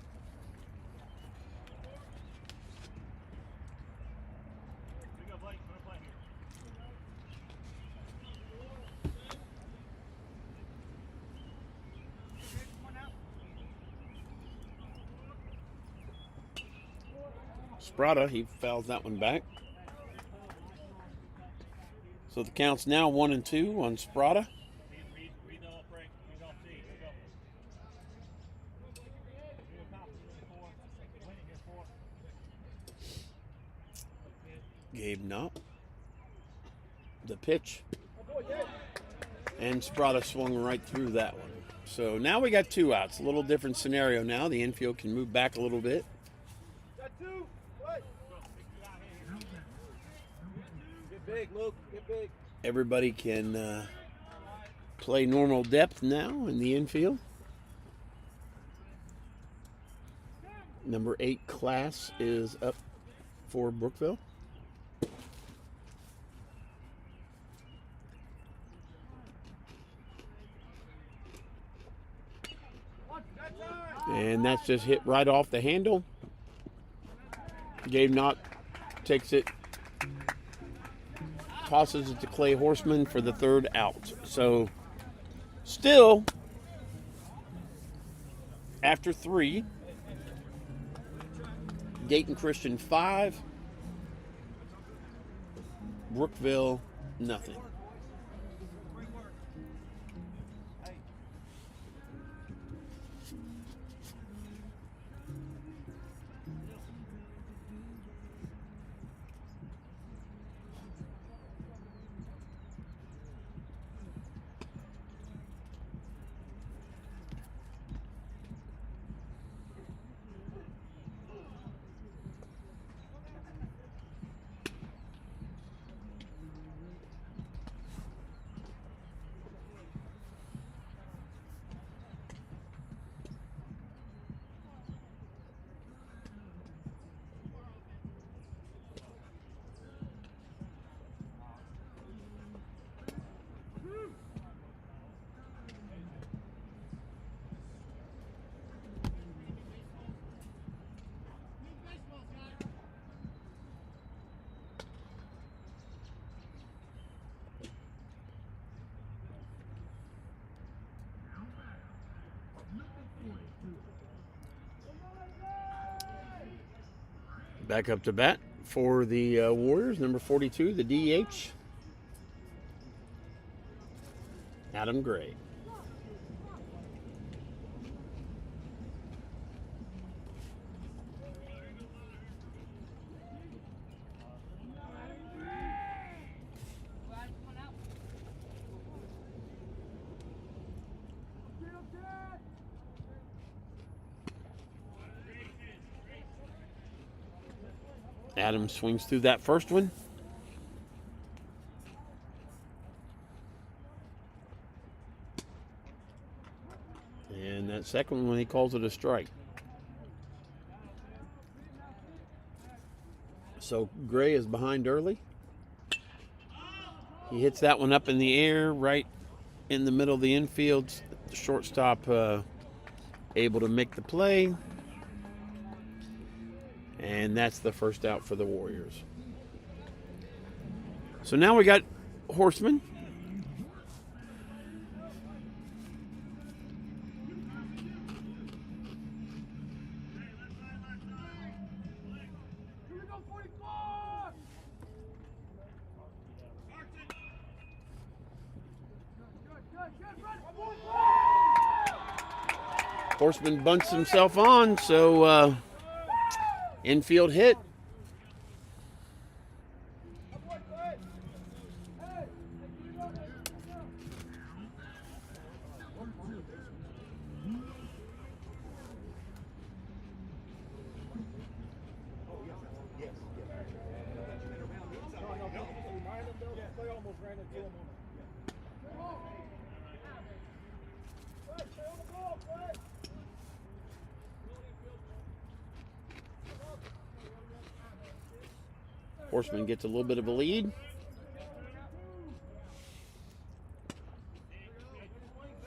Speaker 1: Sprata, he fouls that one back. So the count's now 1-2 on Sprata. Gabe Knopp. The pitch. And Sprata swung right through that one. So now we got 2 outs. A little different scenario now. The infield can move back a little bit.
Speaker 2: Get big, Luke. Get big.
Speaker 1: Everybody can play normal depth now in the infield. Number 8 class is up for Brookville. And that's just hit right off the handle. Gabe Knott takes it, tosses it to Clay Horseman for the 3rd out. So still, after 3, Dayton Christian 5, Brookville nothing. Back up to bat for the Warriors, number 42, the DH, Adam Gray. Adam swings through that first one. And that second one, he calls it a strike. So Gray is behind early. He hits that one up in the air, right in the middle of the infield. The shortstop able to make the play. And that's the first out for the Warriors. So now we got Horseman. Horseman bunts himself on, so infield hit. Horseman gets a little bit of a lead.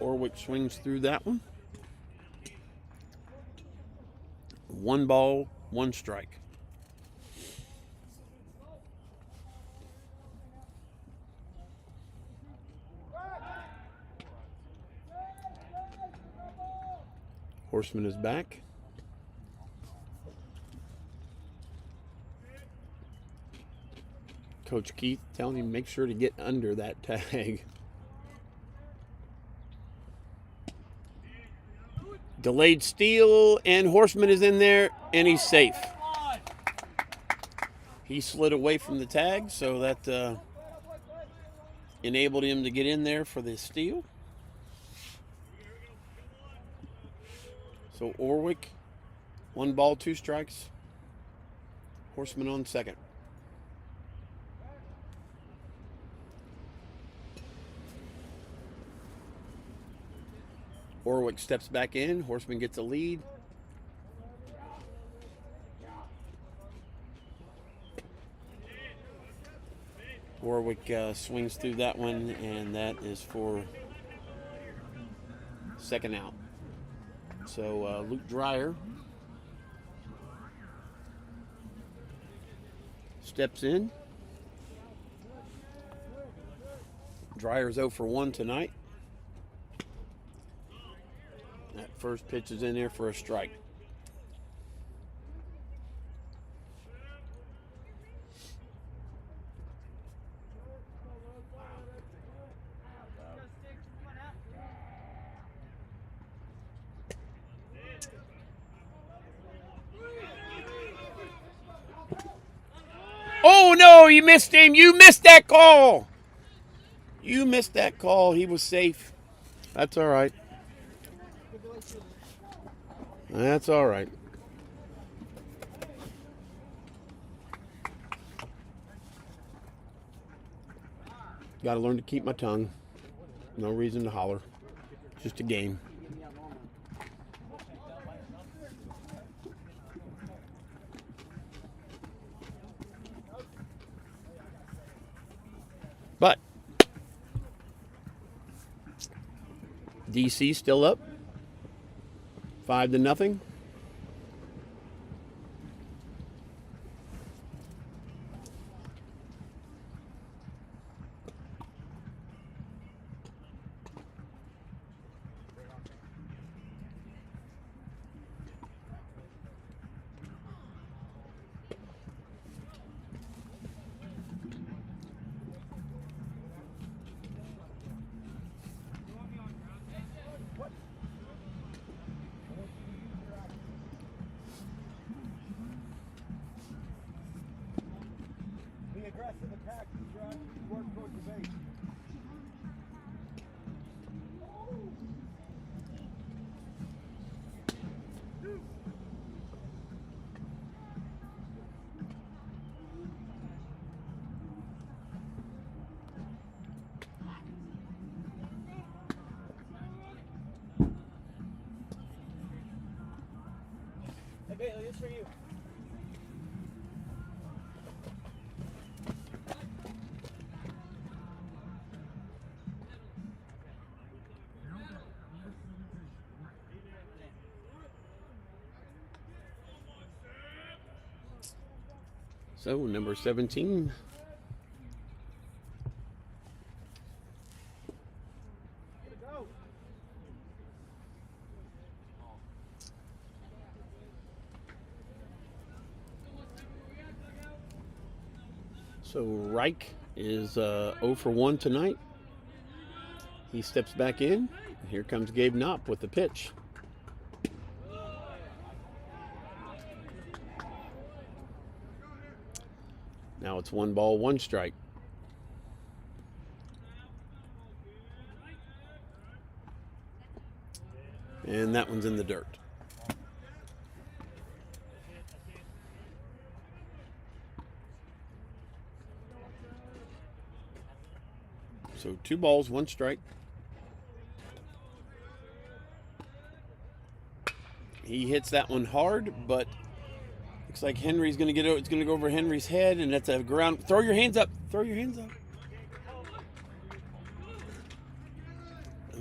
Speaker 1: Orwick swings through that one. 1 ball, 1 strike. Horseman is back. Coach Keith telling him make sure to get under that tag. Delayed steal, and Horseman is in there, and he's safe. He slid away from the tag, so that enabled him to get in there for the steal. So Orwick, 1 ball, 2 strikes. Horseman on second. Orwick steps back in. Horseman gets a lead. Orwick swings through that one, and that is for second out. So Luke Dreyer steps in. Dreyer's 0 for 1 tonight. That first pitch is in there for a strike. Oh no, you missed him. You missed that call. You missed that call. He was safe. That's all right. That's all right. Got to learn to keep my tongue. No reason to holler. Just a game. But DC still up 5-0.
Speaker 2: Be aggressive attack, work towards the base. Hey Bailey, this for you.
Speaker 1: So number 17. So Reich is 0 for 1 tonight. He steps back in. Here comes Gabe Knopp with the pitch. Now it's 1 ball, 1 strike. And that one's in the dirt. So So 2 balls, 1 strike. He hits that one hard, but looks like Henry's going to get it. It's going to go over Henry's head, and that's a ground. Throw your hands up. Throw your hands up.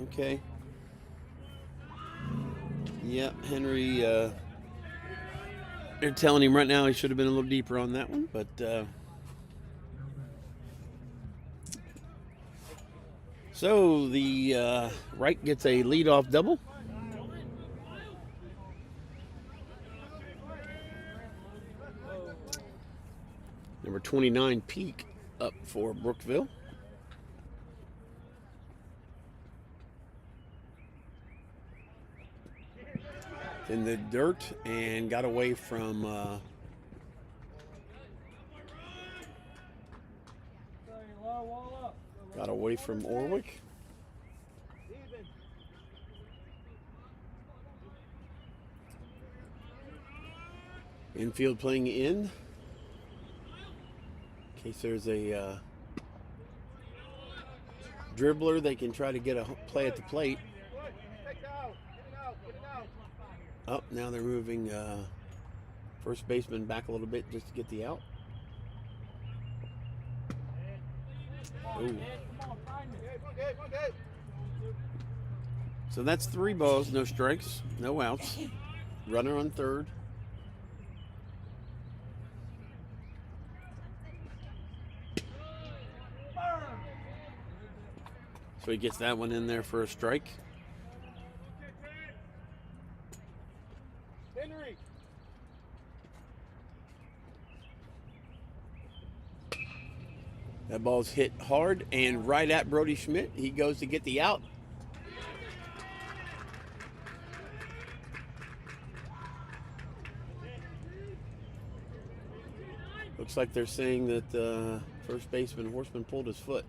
Speaker 1: Okay. Yep, Henry. They're telling him right now he should have been a little deeper on that one, but. So the right gets a leadoff double. Number 29, Peak, up for Brookville. In the dirt and got away from Orwick. Infield playing in case there's a dribbler, they can try to get a play at the plate. Oh, now they're moving first baseman back a little bit just to get the out. Ooh. So that's 3 balls, no strikes, no outs. Runner on third. So he gets that one in there for a strike.
Speaker 2: Henry.
Speaker 1: That ball's hit hard and right at Brody Schmidt. He goes to get the out. Looks like they're saying that first baseman Horseman pulled his foot.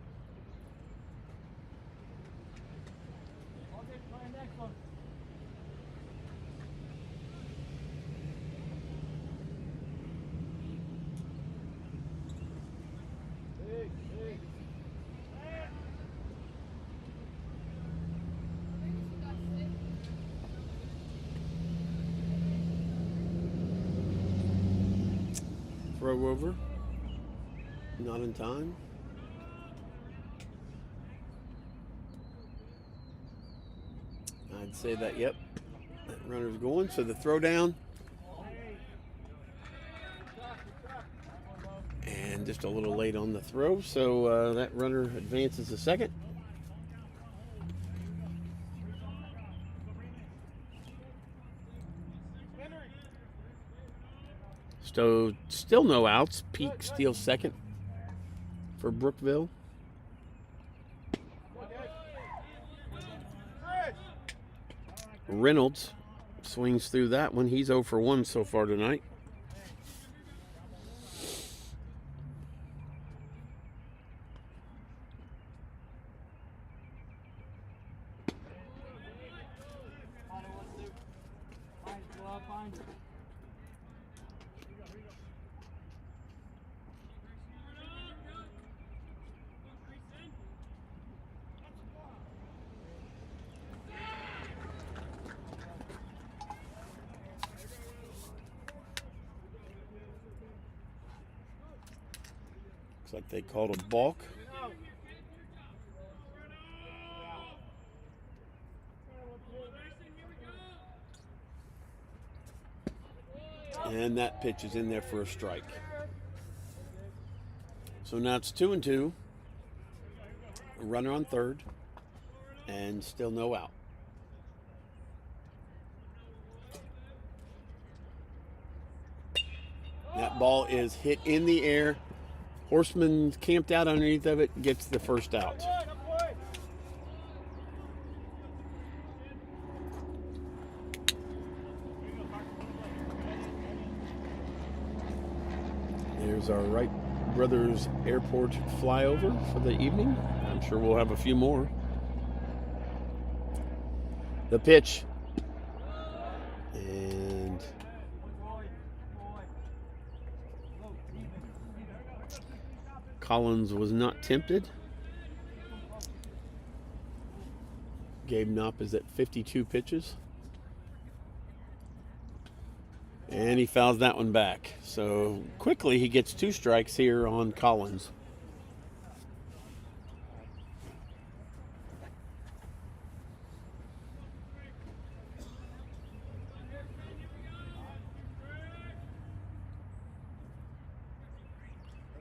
Speaker 1: Throw over. Not in time. I'd say that, yep. That runner's going. So the throw down. And just a little late on the throw. So that runner advances to second. So still no outs. Peak steals second for Brookville. Reynolds swings through that one. He's 0 for 1 so far tonight. Looks like they called a balk. And that pitch is in there for a strike. So now it's 2-2. A runner on third. And still no out. That ball is hit in the air. Horseman camped out underneath of it, gets the first out. There's our Wright Brothers Airport flyover for the evening. I'm sure we'll have a few more. The pitch. And Collins was not tempted. Gabe Knopp is at 52 pitches. And he fouls that one back. So quickly he gets 2 strikes here on Collins.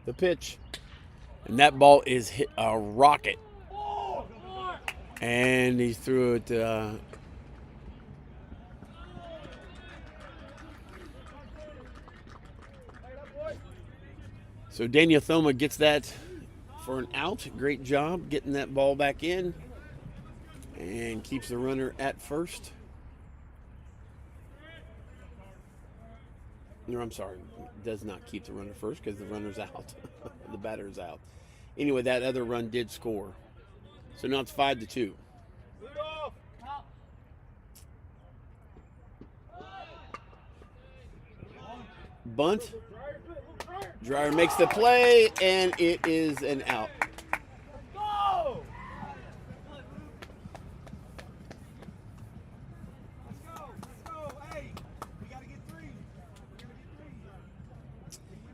Speaker 1: The pitch. And that ball is hit a rocket. And he threw it. So Daniel Thoma gets that for an out. Great job getting that ball back in. And keeps the runner at first. No, I'm sorry. Does not keep the runner first because the runner's out. The batter's out. Anyway, that other run did score. So now it's 5-2. Bunt. Dreyer makes the play, and it is an out.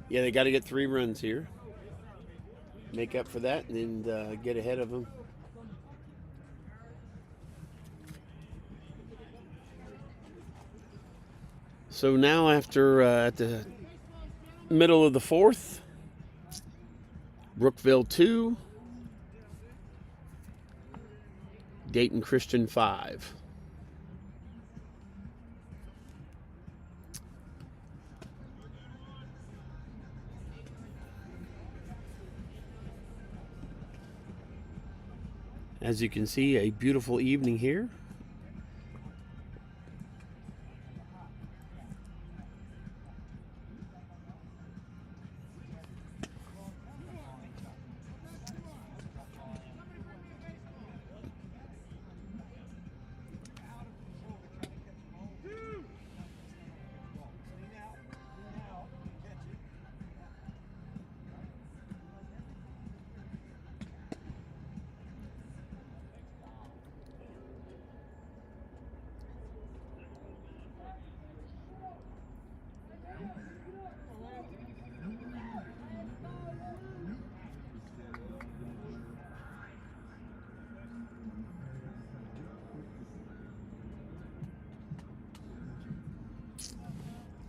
Speaker 1: Yeah, they got to get 3 runs here. Make up for that and get ahead of them. So now after at the middle of the 4th, Brookville 2, Dayton Christian 5. As you can see, a beautiful evening here.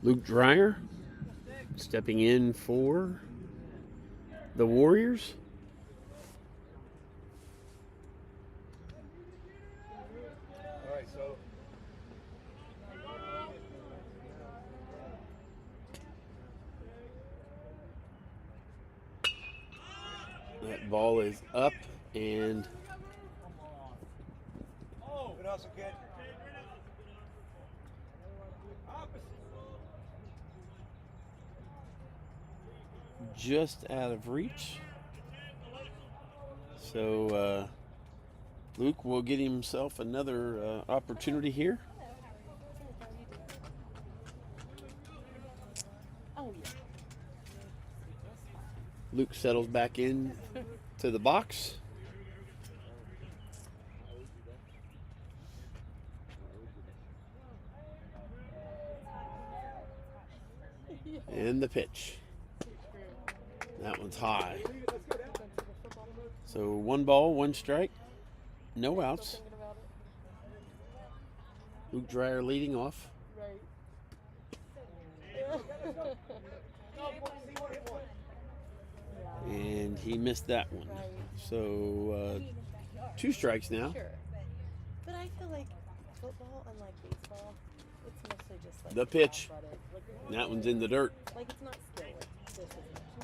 Speaker 1: Luke Dreyer stepping in for the Warriors.
Speaker 2: All right, so
Speaker 1: That ball is up and
Speaker 2: good hustle, kid.
Speaker 1: just out of reach. So Luke will get himself another opportunity here.
Speaker 4: Oh, yeah.
Speaker 1: Luke settles back in to the box. And the pitch. That one's high. So 1 ball, 1 strike, no outs. Luke Dreyer leading off. And he missed that one. So 2 strikes now.
Speaker 4: Sure. But I feel like football, unlike baseball, it's mostly just like
Speaker 1: The pitch.
Speaker 4: athletic.
Speaker 1: That one's in the dirt.
Speaker 4: Like it's not skill. Like this is,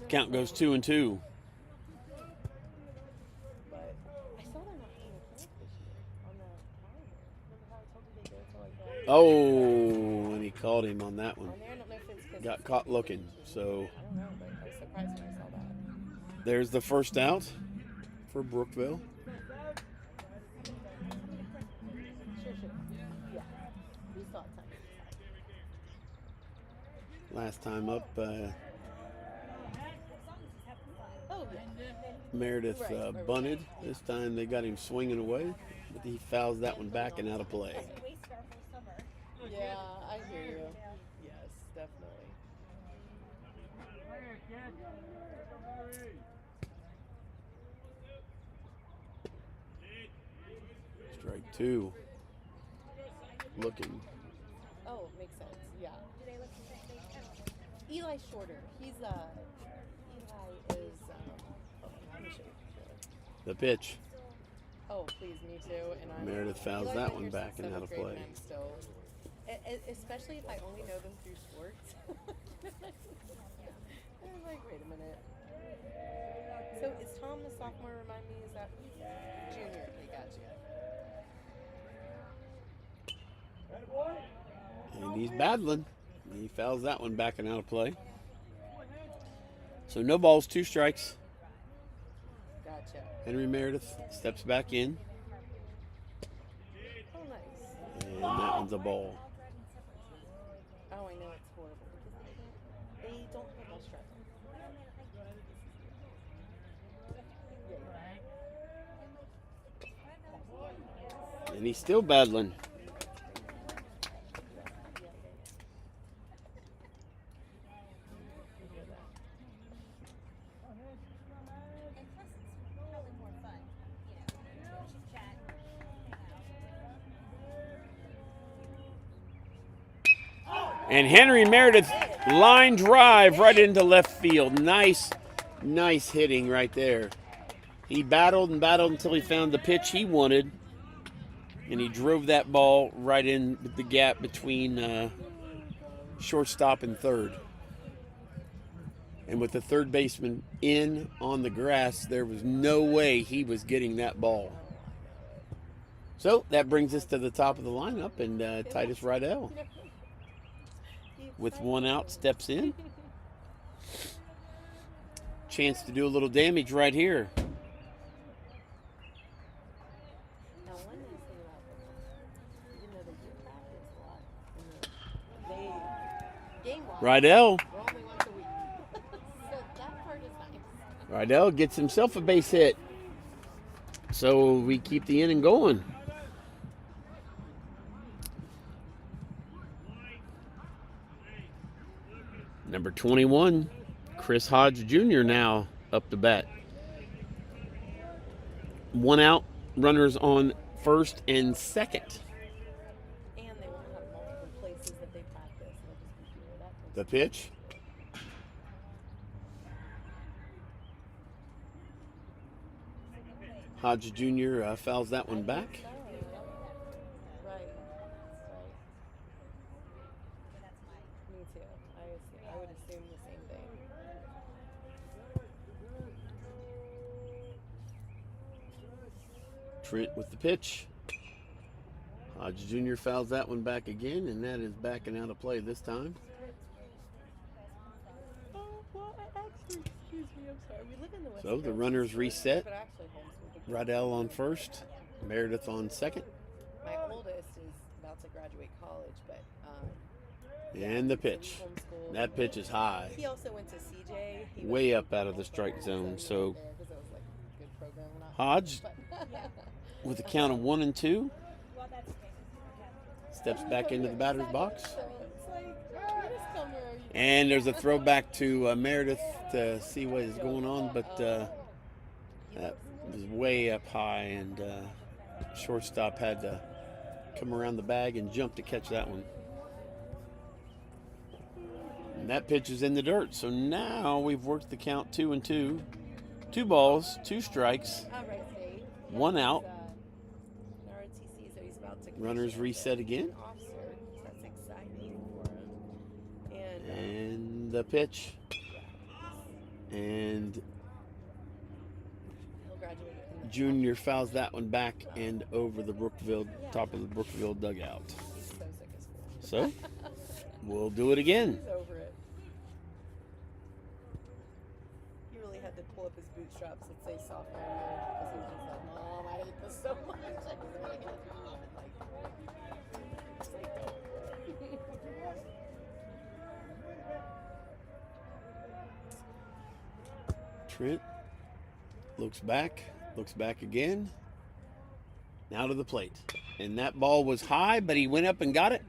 Speaker 1: Count goes 2-2.
Speaker 4: But I saw they're not having a camp this year on the calendar. Remember how I told you they go to like the
Speaker 1: Oh, and he called him on that one.
Speaker 4: on there? I don't know if it's 'cause
Speaker 1: Got
Speaker 4: it's
Speaker 1: caught looking. So
Speaker 4: I don't know, but I was surprised when I saw that.
Speaker 1: there's the first out for Brookville.
Speaker 4: Sure. Yeah. We saw it time.
Speaker 1: Last time up,
Speaker 4: Oh, yeah.
Speaker 1: Meredith
Speaker 4: Right.
Speaker 1: bunted. This time they got him swinging away. The he fouls that one back and out of play.
Speaker 6: We wasted our whole summer.
Speaker 4: Yeah, I hear you. Yes, definitely.
Speaker 1: Strike two. Looking.
Speaker 4: Oh, makes sense. Yeah.
Speaker 6: Do they look the same? They kind of look the
Speaker 4: Eli's shorter. Eli is let me show you.
Speaker 1: The pitch.
Speaker 4: Oh, please, me too. And I
Speaker 1: Meredith fouls
Speaker 4: Eli's
Speaker 1: that
Speaker 4: been
Speaker 1: one
Speaker 4: here
Speaker 1: back
Speaker 4: since
Speaker 1: and out of
Speaker 4: 7th grade,
Speaker 1: play.
Speaker 4: and I'm still, especially if I only know them through sports. I'm like, wait a minute. So is Tom the sophomore? Remind me, is that junior? Okay, gotcha.
Speaker 1: And he's battling. He fouls that one back and out of play. So no balls, 2 strikes.
Speaker 4: Gotcha.
Speaker 1: Henry Meredith steps back in.
Speaker 4: Oh, nice.
Speaker 1: And that one's a ball.
Speaker 4: Oh, I know it's horrible because they don't put no stress on.
Speaker 1: And he's still battling.
Speaker 6: And plus, it's probably more fun, you know, chit chat, hang out.
Speaker 1: And Henry Meredith line drive right into left field. Nice hitting right there. He battled and battled until he found the pitch he wanted. And he drove that ball right in the gap between shortstop and third. And with the third baseman in on the grass, there was no way he was getting that ball. So that brings us to the top of the lineup, and Titus Rydell, with 1 out, steps in. Chance to do a little damage right here.
Speaker 4: Now, one nice thing about them, even though they do practice a lot, they game-wise,
Speaker 1: Rydell.
Speaker 4: we're only once a week. So that part is nice.
Speaker 1: Rydell gets himself a base hit. So we keep the inning going. Number 21, Chris Hodge Jr. now up to bat. 1 out, runners on first and second.
Speaker 4: And they won't have multiple places that they practice. They'll just be doing that.
Speaker 1: The pitch. Hodge Jr. Fouls that one back.
Speaker 4: Right. Me too. I would assume the same thing.
Speaker 1: Trent with the pitch. Hodge Jr. fouls that one back again, and that is back and out of play this time.
Speaker 4: Oh, well, actually, excuse me, I'm sorry. We live in the West
Speaker 1: So the
Speaker 4: Coast,
Speaker 1: runners reset.
Speaker 4: but actually homeschooled.
Speaker 1: Rydell on first, Meredith on second,
Speaker 4: My oldest is about to graduate college, but
Speaker 1: and the
Speaker 4: so we
Speaker 1: pitch.
Speaker 4: homeschooled.
Speaker 1: That pitch is high,
Speaker 4: He also went to CJ. He
Speaker 1: way
Speaker 4: went
Speaker 1: up out of the strike zone. So
Speaker 4: there 'cause it was like a good program. Not
Speaker 1: Hodge,
Speaker 4: but
Speaker 1: with a count of 1 and 2,
Speaker 6: Well, that's okay.
Speaker 1: steps back into the batter's box.
Speaker 4: So it's like, you just come here.
Speaker 1: And there's a throwback to Meredith to see what is going on, but that was way up high, and shortstop had to come around the bag and jump to catch that one. And that pitch is in the dirt. So now we've worked the count 2 and 2. 2 balls, 2 strikes,
Speaker 4: Right, State.
Speaker 1: 1 out.
Speaker 4: ROTC, so he's about to
Speaker 1: Runners reset again.
Speaker 4: officer. So that's exciting for him. And
Speaker 1: And the pitch. And
Speaker 4: he'll graduate in
Speaker 1: Junior fouls that one back and over the Brookville, top of the Brookville dugout.
Speaker 4: He's so sick of school.
Speaker 1: So we'll do it again.
Speaker 4: He's over it. He really had to pull up his bootstraps and say sophomore year because he was just like, Mom, I hate this so much. I just want to get home. Like,
Speaker 1: Trent looks back again. Now to the plate. And that ball was high, but he went up and got it.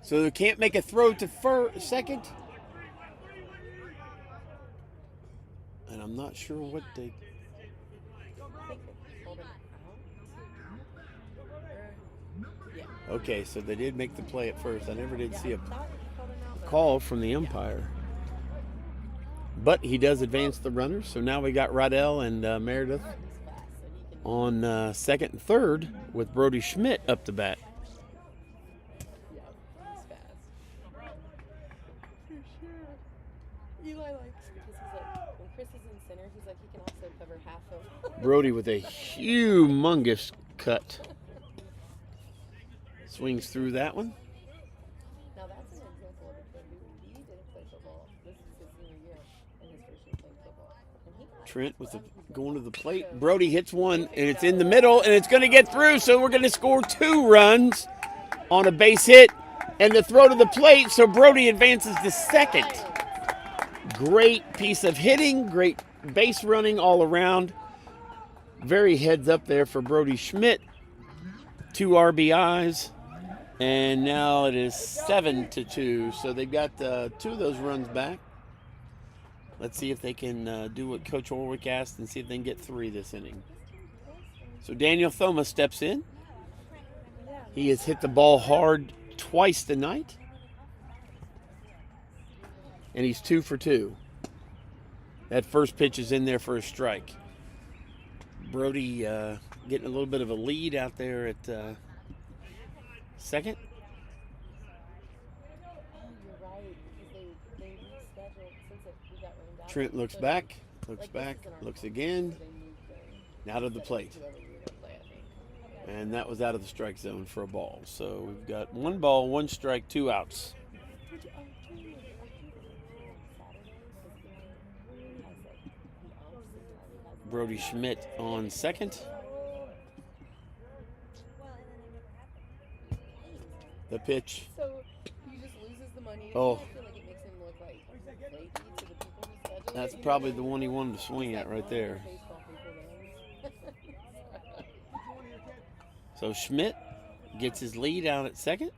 Speaker 1: So they can't make a throw to second. And I'm not sure what they... Okay, so they did make the play at first. I never did see a call from the umpire. But he does advance the runners. So now we got Rydell and Meredith on second and third with Brody Schmidt up to bat.
Speaker 4: Eli likes because he's like, when Chris is in center, he's like, he can also cover half of.
Speaker 1: Brody with a humongous cut. Swings through that one.
Speaker 4: Now that's an example of a kid who he didn't play football. This is his senior year and his first year playing football. And he got
Speaker 1: Trent with going to the plate. Brody hits one, and it's in the middle, and it's going to get through, so we're going to score 2 runs on a base hit and the throw to the plate, so Brody advances to second. Great piece of hitting, great base running all around. Very heads up there for Brody Schmidt. 2 RBIs, and now it is 7-2. So they've got 2 of those runs back. Let's see if they can do what Coach Orwick asked and see if they can get 3 this inning. So Daniel Thoma steps in. He has hit the ball hard twice tonight. And he's 2 for 2. That first pitch is in there for a strike. Brody getting a little bit of a lead out there at second. Trent looks back, looks again. Now to the plate. And that was out of the strike zone for a ball. So we've got 1 ball, 1 strike, 2 outs. Brody Schmidt on second. The pitch.
Speaker 4: So he just loses the money.
Speaker 1: Oh.
Speaker 4: I feel like it makes him look like flaky to the people who schedule
Speaker 1: That's
Speaker 4: it,
Speaker 1: probably the one he wanted to swing at right there. So Schmidt gets his lead out at second.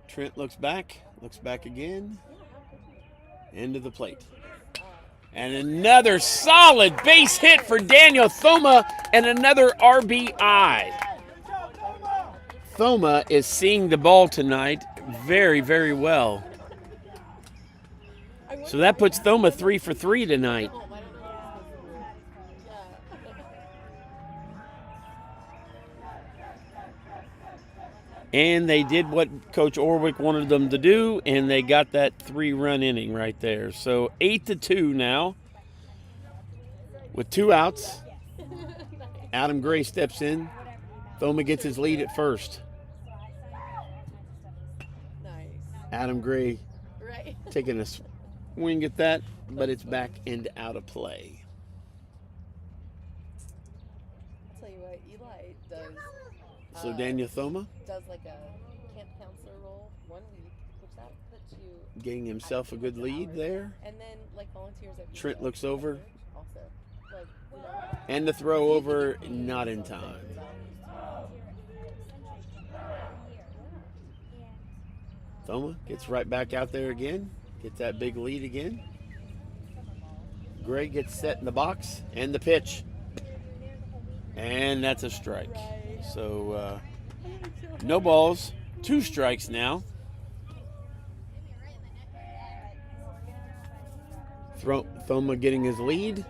Speaker 1: Trent looks back again. Into the plate. And another solid base hit for Daniel Thoma and another RBI. Thoma is seeing the ball tonight very, very well. So that puts Thoma 3 for 3 tonight. And they did what Coach Orwick wanted them to do, and they got that 3-run inning right there. So 8-2 now with 2 outs. Adam Gray steps in. Thoma gets his lead at first.
Speaker 4: Nice.
Speaker 1: Adam Gray
Speaker 4: Right.
Speaker 1: taking a swing at that, but it's back and out of play.
Speaker 4: I'll tell you what, Eli does.
Speaker 1: So Daniel Thoma
Speaker 4: Does like a camp counselor role 1 week, which that puts you.
Speaker 1: getting himself a good lead there.
Speaker 4: And then like volunteers at
Speaker 1: Trent looks over.
Speaker 4: Also, like
Speaker 1: And the throw over, not in time. Thoma gets right back out there again. Gets that big lead again. Gray gets set in the box. And the pitch. And that's a strike. So, no balls. 2 strikes now. Thoma getting his lead.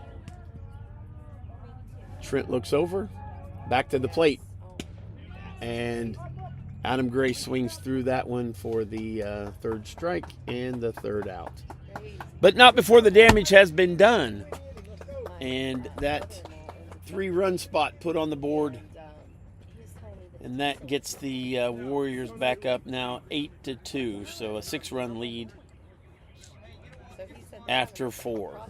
Speaker 1: Trent looks over. Back to the plate. And Adam Gray swings through that one for the 3rd strike and the 3rd out. But not before the damage has been done. And that 3-run spot put on the board. And that gets the Warriors back up now 8-2. So a 6-run lead after 4.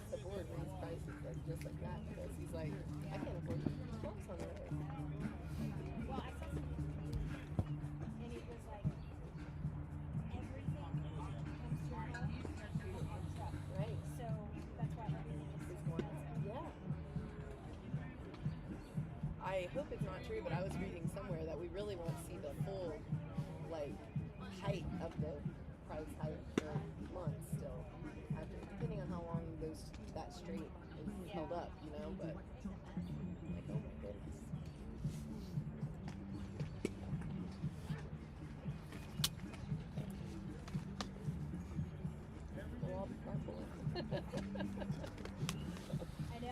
Speaker 4: I hope it's not true, but I was reading somewhere that we really won't see the full, like, height of the price hike for months still. After, depending on how long that straight is held up, you know, but, like, oh my goodness. We'll all be careful.
Speaker 6: I know.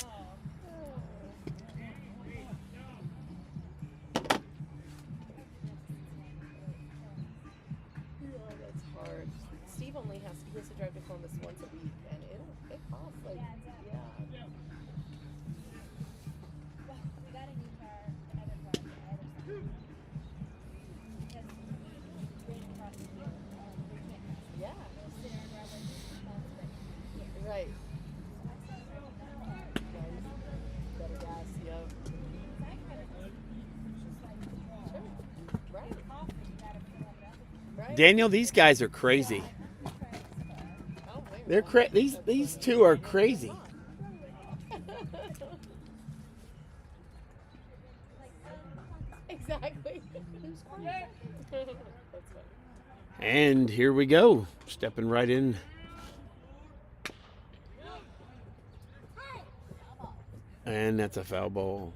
Speaker 4: Oh, that's hard. Steve only has to drive to Columbus once a week, and it costs like yeah.
Speaker 6: Well, we got a new car, another car on the other side. Because we right across the field. We can't
Speaker 4: Yeah.
Speaker 6: we'll sit in our driveway for months, but here.
Speaker 4: Right.
Speaker 6: So I said, oh, no.
Speaker 4: Nice. Better gas, yeah.
Speaker 6: I kind of just like,
Speaker 4: Sure. Right.
Speaker 6: coffee, you gotta fill it up.
Speaker 4: Right.
Speaker 1: Daniel, these guys are crazy.
Speaker 4: I don't blame
Speaker 1: They're
Speaker 4: you.
Speaker 1: these two are crazy.
Speaker 4: Exactly. That's funny.
Speaker 1: And here we go, stepping right in. And that's a foul ball.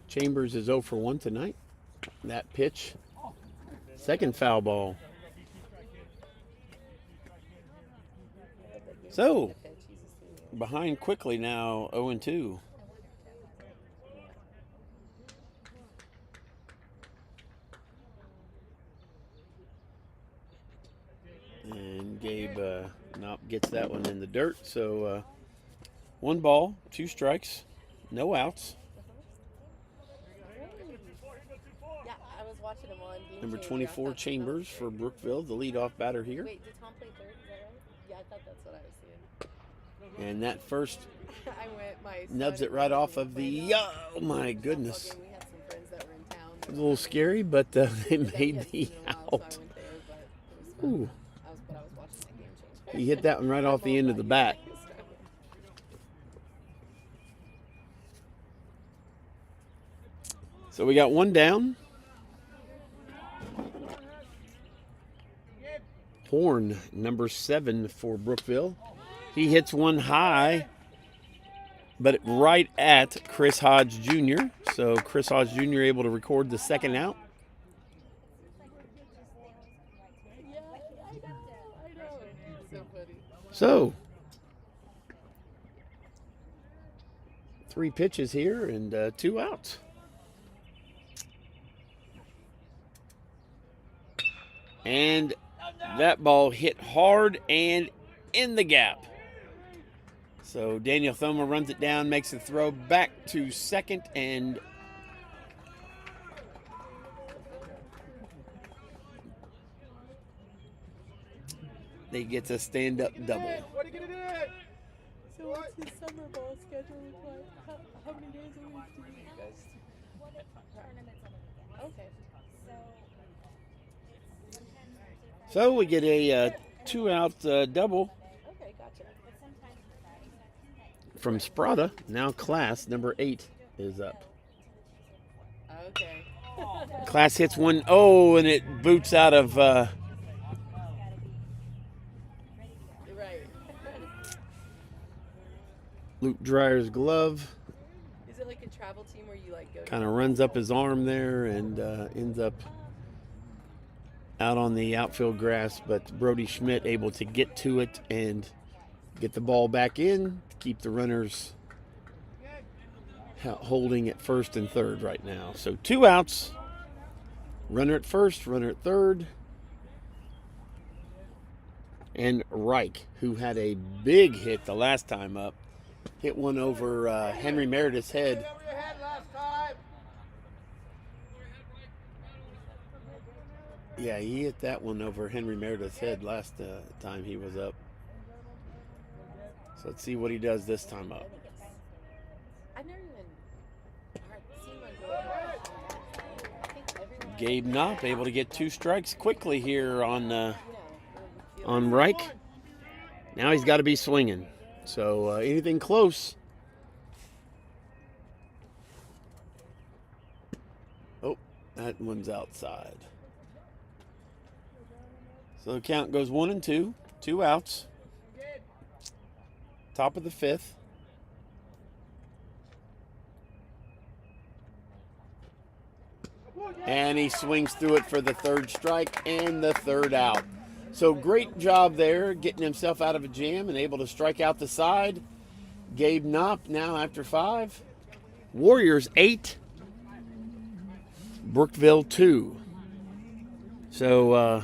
Speaker 1: Chambers is 0 for 1 tonight. That pitch, second foul ball. So, behind quickly now, 0 and 2. And Gabe gets that one in the dirt. So, 1 ball, 2 strikes, no outs.
Speaker 4: Yeah, I was watching him on Game
Speaker 1: Number
Speaker 4: Changer.
Speaker 1: 24,
Speaker 4: I thought
Speaker 1: Chambers for Brookville, the leadoff batter here.
Speaker 4: Wait, did Tom play third? Is that right? Yeah, I thought that's what I was seeing.
Speaker 1: And that first
Speaker 4: I went, my
Speaker 1: nubs
Speaker 4: son
Speaker 1: it right
Speaker 4: and
Speaker 1: off
Speaker 4: I
Speaker 1: of
Speaker 4: played
Speaker 1: the,
Speaker 4: out.
Speaker 1: oh my
Speaker 4: Softball
Speaker 1: goodness.
Speaker 4: game. We had some friends that were in town.
Speaker 1: It was a little scary, but they
Speaker 4: That
Speaker 1: made
Speaker 4: yes,
Speaker 1: the
Speaker 4: it's been a while,
Speaker 1: out.
Speaker 4: So I went there, but it was fun.
Speaker 1: Ooh,
Speaker 4: But I was watching that Game Changer.
Speaker 1: he hit that one right off the end of the bat. So we got 1 down. Horn, number 7 for Brookville. He hits one high, but right at Chris Hodge Jr. So Chris Hodge Jr. able to record the second out.
Speaker 4: Yeah, I know. So funny.
Speaker 1: So 3 pitches here and 2 outs. And that ball hit hard and in the gap. So Daniel Thoma runs it down, makes a throw back to second, and they get a stand-up double.
Speaker 2: What are you gonna do?
Speaker 4: So what's his summer ball schedule look like? How many days a week do you guys?
Speaker 6: Well, the tournaments on the weekends.
Speaker 4: Okay.
Speaker 6: So sometimes Thursday, Friday,
Speaker 1: So we get a 2-out double
Speaker 4: Okay, gotcha.
Speaker 6: but sometimes Friday.
Speaker 1: from Sprada. Now Class, number 8, is up.
Speaker 4: Okay.
Speaker 1: Class hits one, oh, and it boots out of
Speaker 4: Right.
Speaker 1: Luke Dreyer's glove.
Speaker 4: Is it like a travel team where you like go?
Speaker 1: Kind of runs up his arm there and ends up out on the outfield grass, but Brody Schmidt able to get to it and get the ball back in, keep the runners holding at first and third right now. So 2 outs, runner at first, runner at third. And Reich, who had a big hit the last time up, hit one over Henry Meredith's head.
Speaker 2: Over your head last time.
Speaker 1: Yeah, he hit that one over Henry Meredith's head last time he was up. So let's see what he does this time up. Gabe Knopp able to get 2 strikes quickly here on
Speaker 4: You know,
Speaker 1: on Reich. Now he's got to be swinging. So anything close. Oh, that one's outside. So the count goes 1-2, 2 outs. Top of the 5th. And he swings through it for the 3rd strike and the 3rd out. So great job there, getting himself out of a jam and able to strike out the side. Gabe Knopp now after 5. Warriors 8. Brookville 2. So,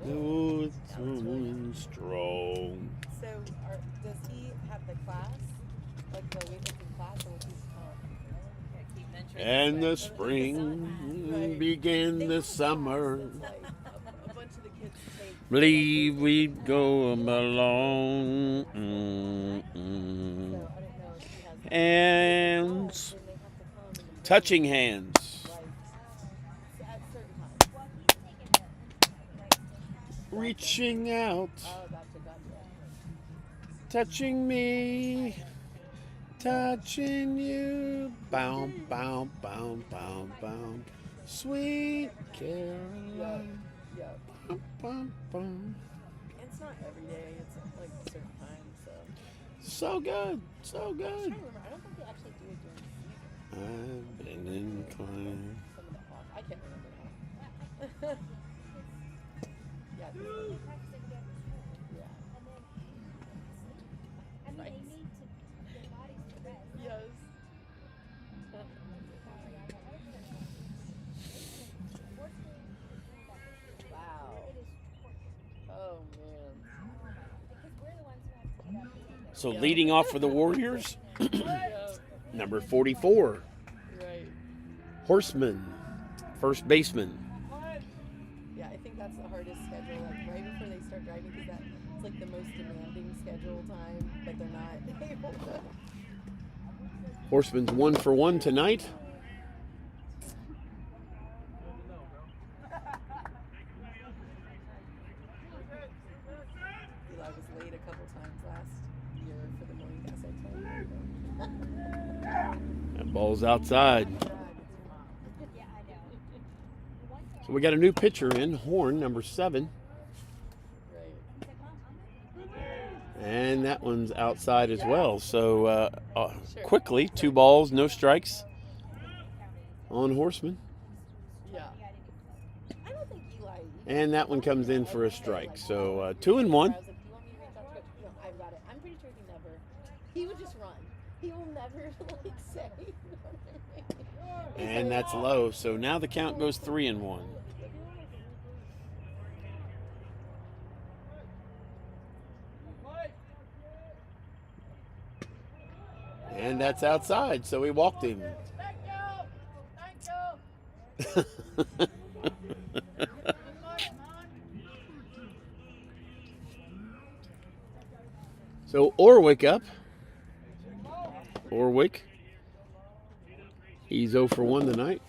Speaker 1: oh, it's going strong.
Speaker 4: So, does he have the class, like the weightlifting class, or will he keep mentoring?
Speaker 1: And the spring began the summer.
Speaker 4: It's like a bunch of the kids take.
Speaker 1: Believe we'd go along.
Speaker 4: So I don't know if he has.
Speaker 1: Hands.
Speaker 4: Then they have to come in the
Speaker 1: Touching hands.
Speaker 4: like at certain times.
Speaker 1: Reaching out.
Speaker 4: Oh, gotcha.
Speaker 1: Touching me. Touching you. Bow, bow, bow, bow, bow. Sweet Caroline.
Speaker 4: Yeah.
Speaker 1: Bow, bow, bow.
Speaker 4: It's not every day. It's like certain times. So.
Speaker 1: So good. So
Speaker 4: I'm
Speaker 1: good.
Speaker 4: trying to remember. I don't think they actually do it during the season.
Speaker 1: I've been inclined.
Speaker 4: Some of the off. I can't remember now. Yeah. Yeah.
Speaker 6: I mean,
Speaker 4: Right.
Speaker 6: they need to, their bodies to rest.
Speaker 4: Yes. Wow. Oh man.
Speaker 6: Because we're the ones who have to get up and do this.
Speaker 1: So leading off for the Warriors,
Speaker 4: Yeah.
Speaker 1: number 44,
Speaker 4: Right.
Speaker 1: Horseman, first baseman.
Speaker 4: Yeah, I think that's the hardest schedule. Like right before they start driving, because it's like the most demanding schedule time, but they're not able to.
Speaker 1: Horseman's 1 for 1 tonight.
Speaker 4: Eli was late a couple times last year for the morning gas. I told you.
Speaker 1: That ball's outside.
Speaker 6: Yeah, I know. One time,
Speaker 1: So we got a new pitcher in, Horn, number 7.
Speaker 4: Right.
Speaker 6: he's like, Mom, I'm
Speaker 1: And that one's outside as well. So quickly, 2 balls, no strikes on Horseman.
Speaker 4: Yeah. I don't think Eli.
Speaker 1: And that one comes in for a strike. So 2 and
Speaker 4: I
Speaker 1: 1.
Speaker 4: was like, do you want me to reach out to coach? No, I've got it. I'm pretty sure he would just run. He will never like say.
Speaker 1: And that's low. So now the count goes 3 and 1. And that's outside. So we walked him.
Speaker 4: Thank you.
Speaker 1: So Orwick up. Orwick. He's 0 for 1 tonight.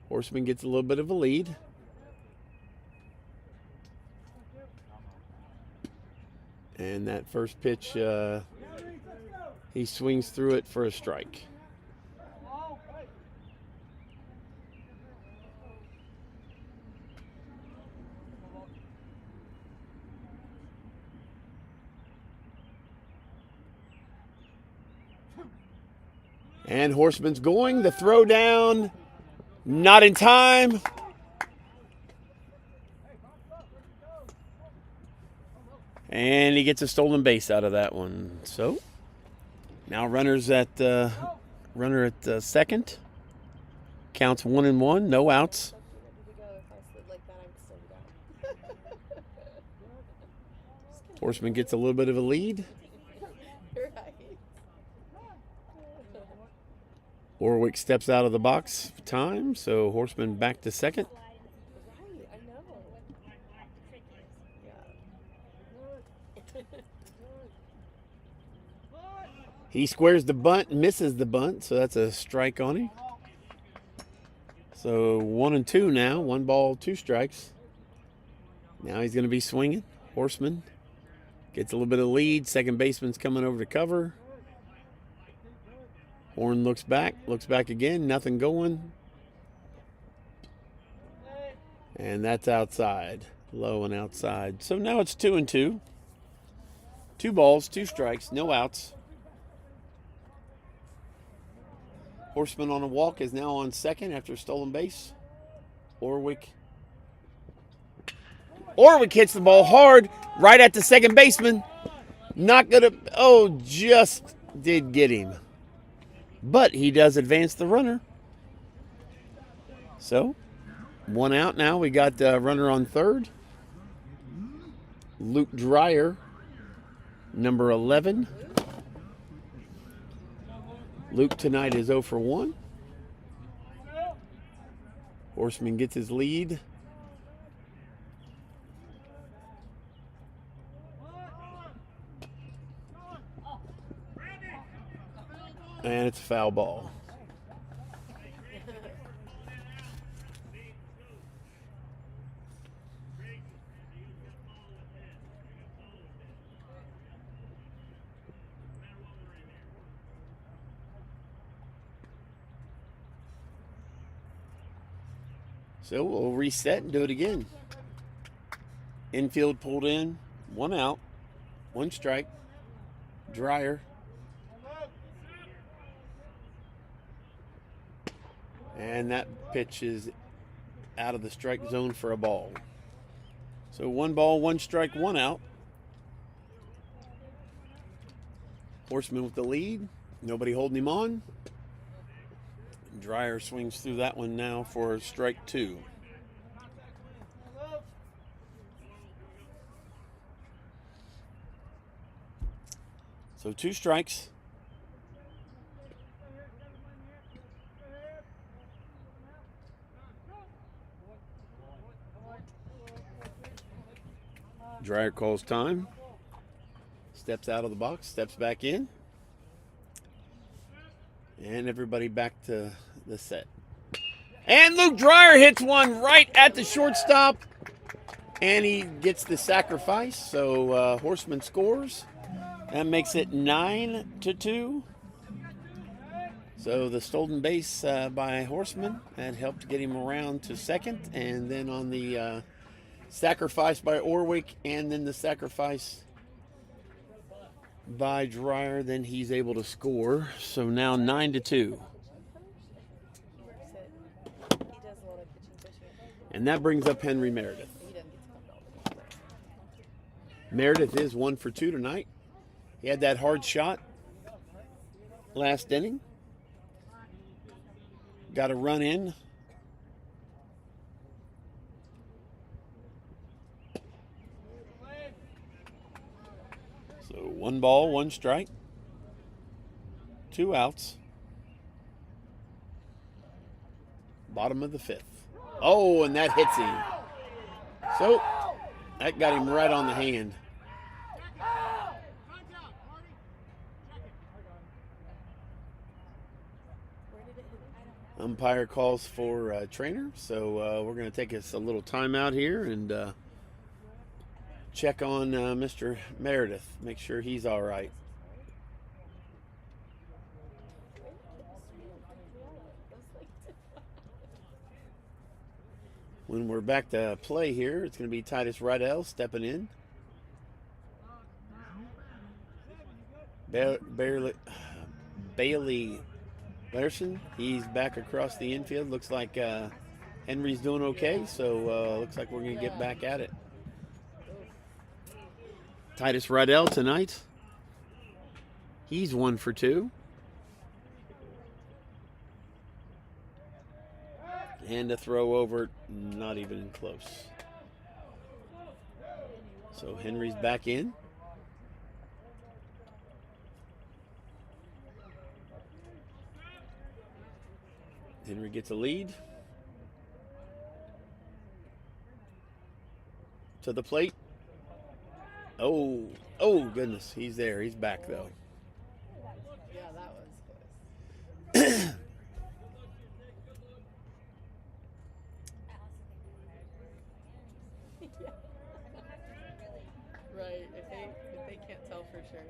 Speaker 1: Horseman gets a little bit of a lead. And that first pitch, he swings through it for a strike. And Horseman's going. The throw down. Not in time. And he gets a stolen base out of that one. So now runner at second. Counts 1-1, no outs.
Speaker 4: So if you're ready to go, if I slid like that, I would still be down.
Speaker 1: Horseman gets a little bit of a lead.
Speaker 4: Right.
Speaker 1: Orwick steps out of the box for time, so Horseman back to second.
Speaker 4: Right, I know. Yeah.
Speaker 1: He squares the bunt, misses the bunt, so that's a strike on him. So 1-2 now, 1 ball, 2 strikes. Now he's going to be swinging. Horseman gets a little bit of lead. Second baseman's coming over to cover. Horn looks back again, nothing going. And that's outside, low and outside. So now it's 2-2. 2 balls, 2 strikes, no outs. Horseman on a walk is now on second after a stolen base. Orwick hits the ball hard right at the second baseman. Not gonna, just did get him. But he does advance the runner. So, 1 out now. We got a runner on third. Luke Dreyer, number 11. Luke tonight is 0 for 1. Horseman gets his lead. And it's a foul ball. So we'll reset and do it again. Infield pulled in, 1 out, 1 strike. Dreyer. And that pitch is out of the strike zone for a ball. So 1 ball, 1 strike, 1 out. Horseman with the lead. Nobody holding him on. Dreyer swings through that one now for strike 2. So 2 strikes. Dreyer calls time. Steps out of the box, steps back in. And everybody back to the set. And Luke Dreyer hits one right at the shortstop. And he gets the sacrifice. So Horseman scores. That makes it 9-2. So the stolen base by Horseman that helped get him around to second. And then on the sacrifice by Orwick and then the sacrifice by Dreyer, then he's able to score. So now 9-2. And that brings up Henry Meredith. Meredith is 1 for 2 tonight. He had that hard shot last inning. Got a run in. So 1 ball, 1 strike. 2 outs. Bottom of the 5th. Oh, and that hits him. So that got him right on the hand. Umpire calls for a trainer, so we're going to take us a little time out here and check on Mr. Meredith, make sure he's all right. When we're back to play here, it's going to be Titus Riddell stepping in. Bailey Larson, he's back across the infield. Looks like Henry's doing okay, so looks like we're going to get back at it. Titus Riddell tonight. He's 1 for 2. And a throw over, not even close. So Henry's back in. Henry gets a lead. To the plate. Oh goodness, he's there. He's back though.
Speaker 4: Yeah, that was close. Right, if they can't tell for sure,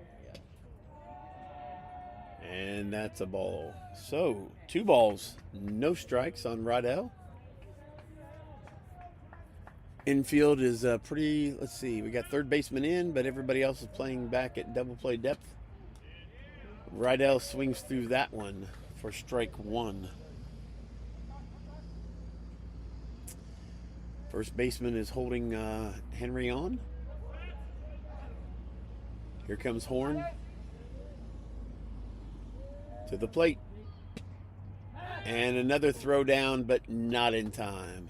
Speaker 4: yeah.
Speaker 1: And that's a ball. So 2 balls, no strikes on Rydell. Infield is pretty, let's see, we got third baseman in, but everybody else is playing back at double play depth. Rydell swings through that one for strike 1. First baseman is holding Henry on. Here comes Horn. To the plate. And another throw down, but not in time.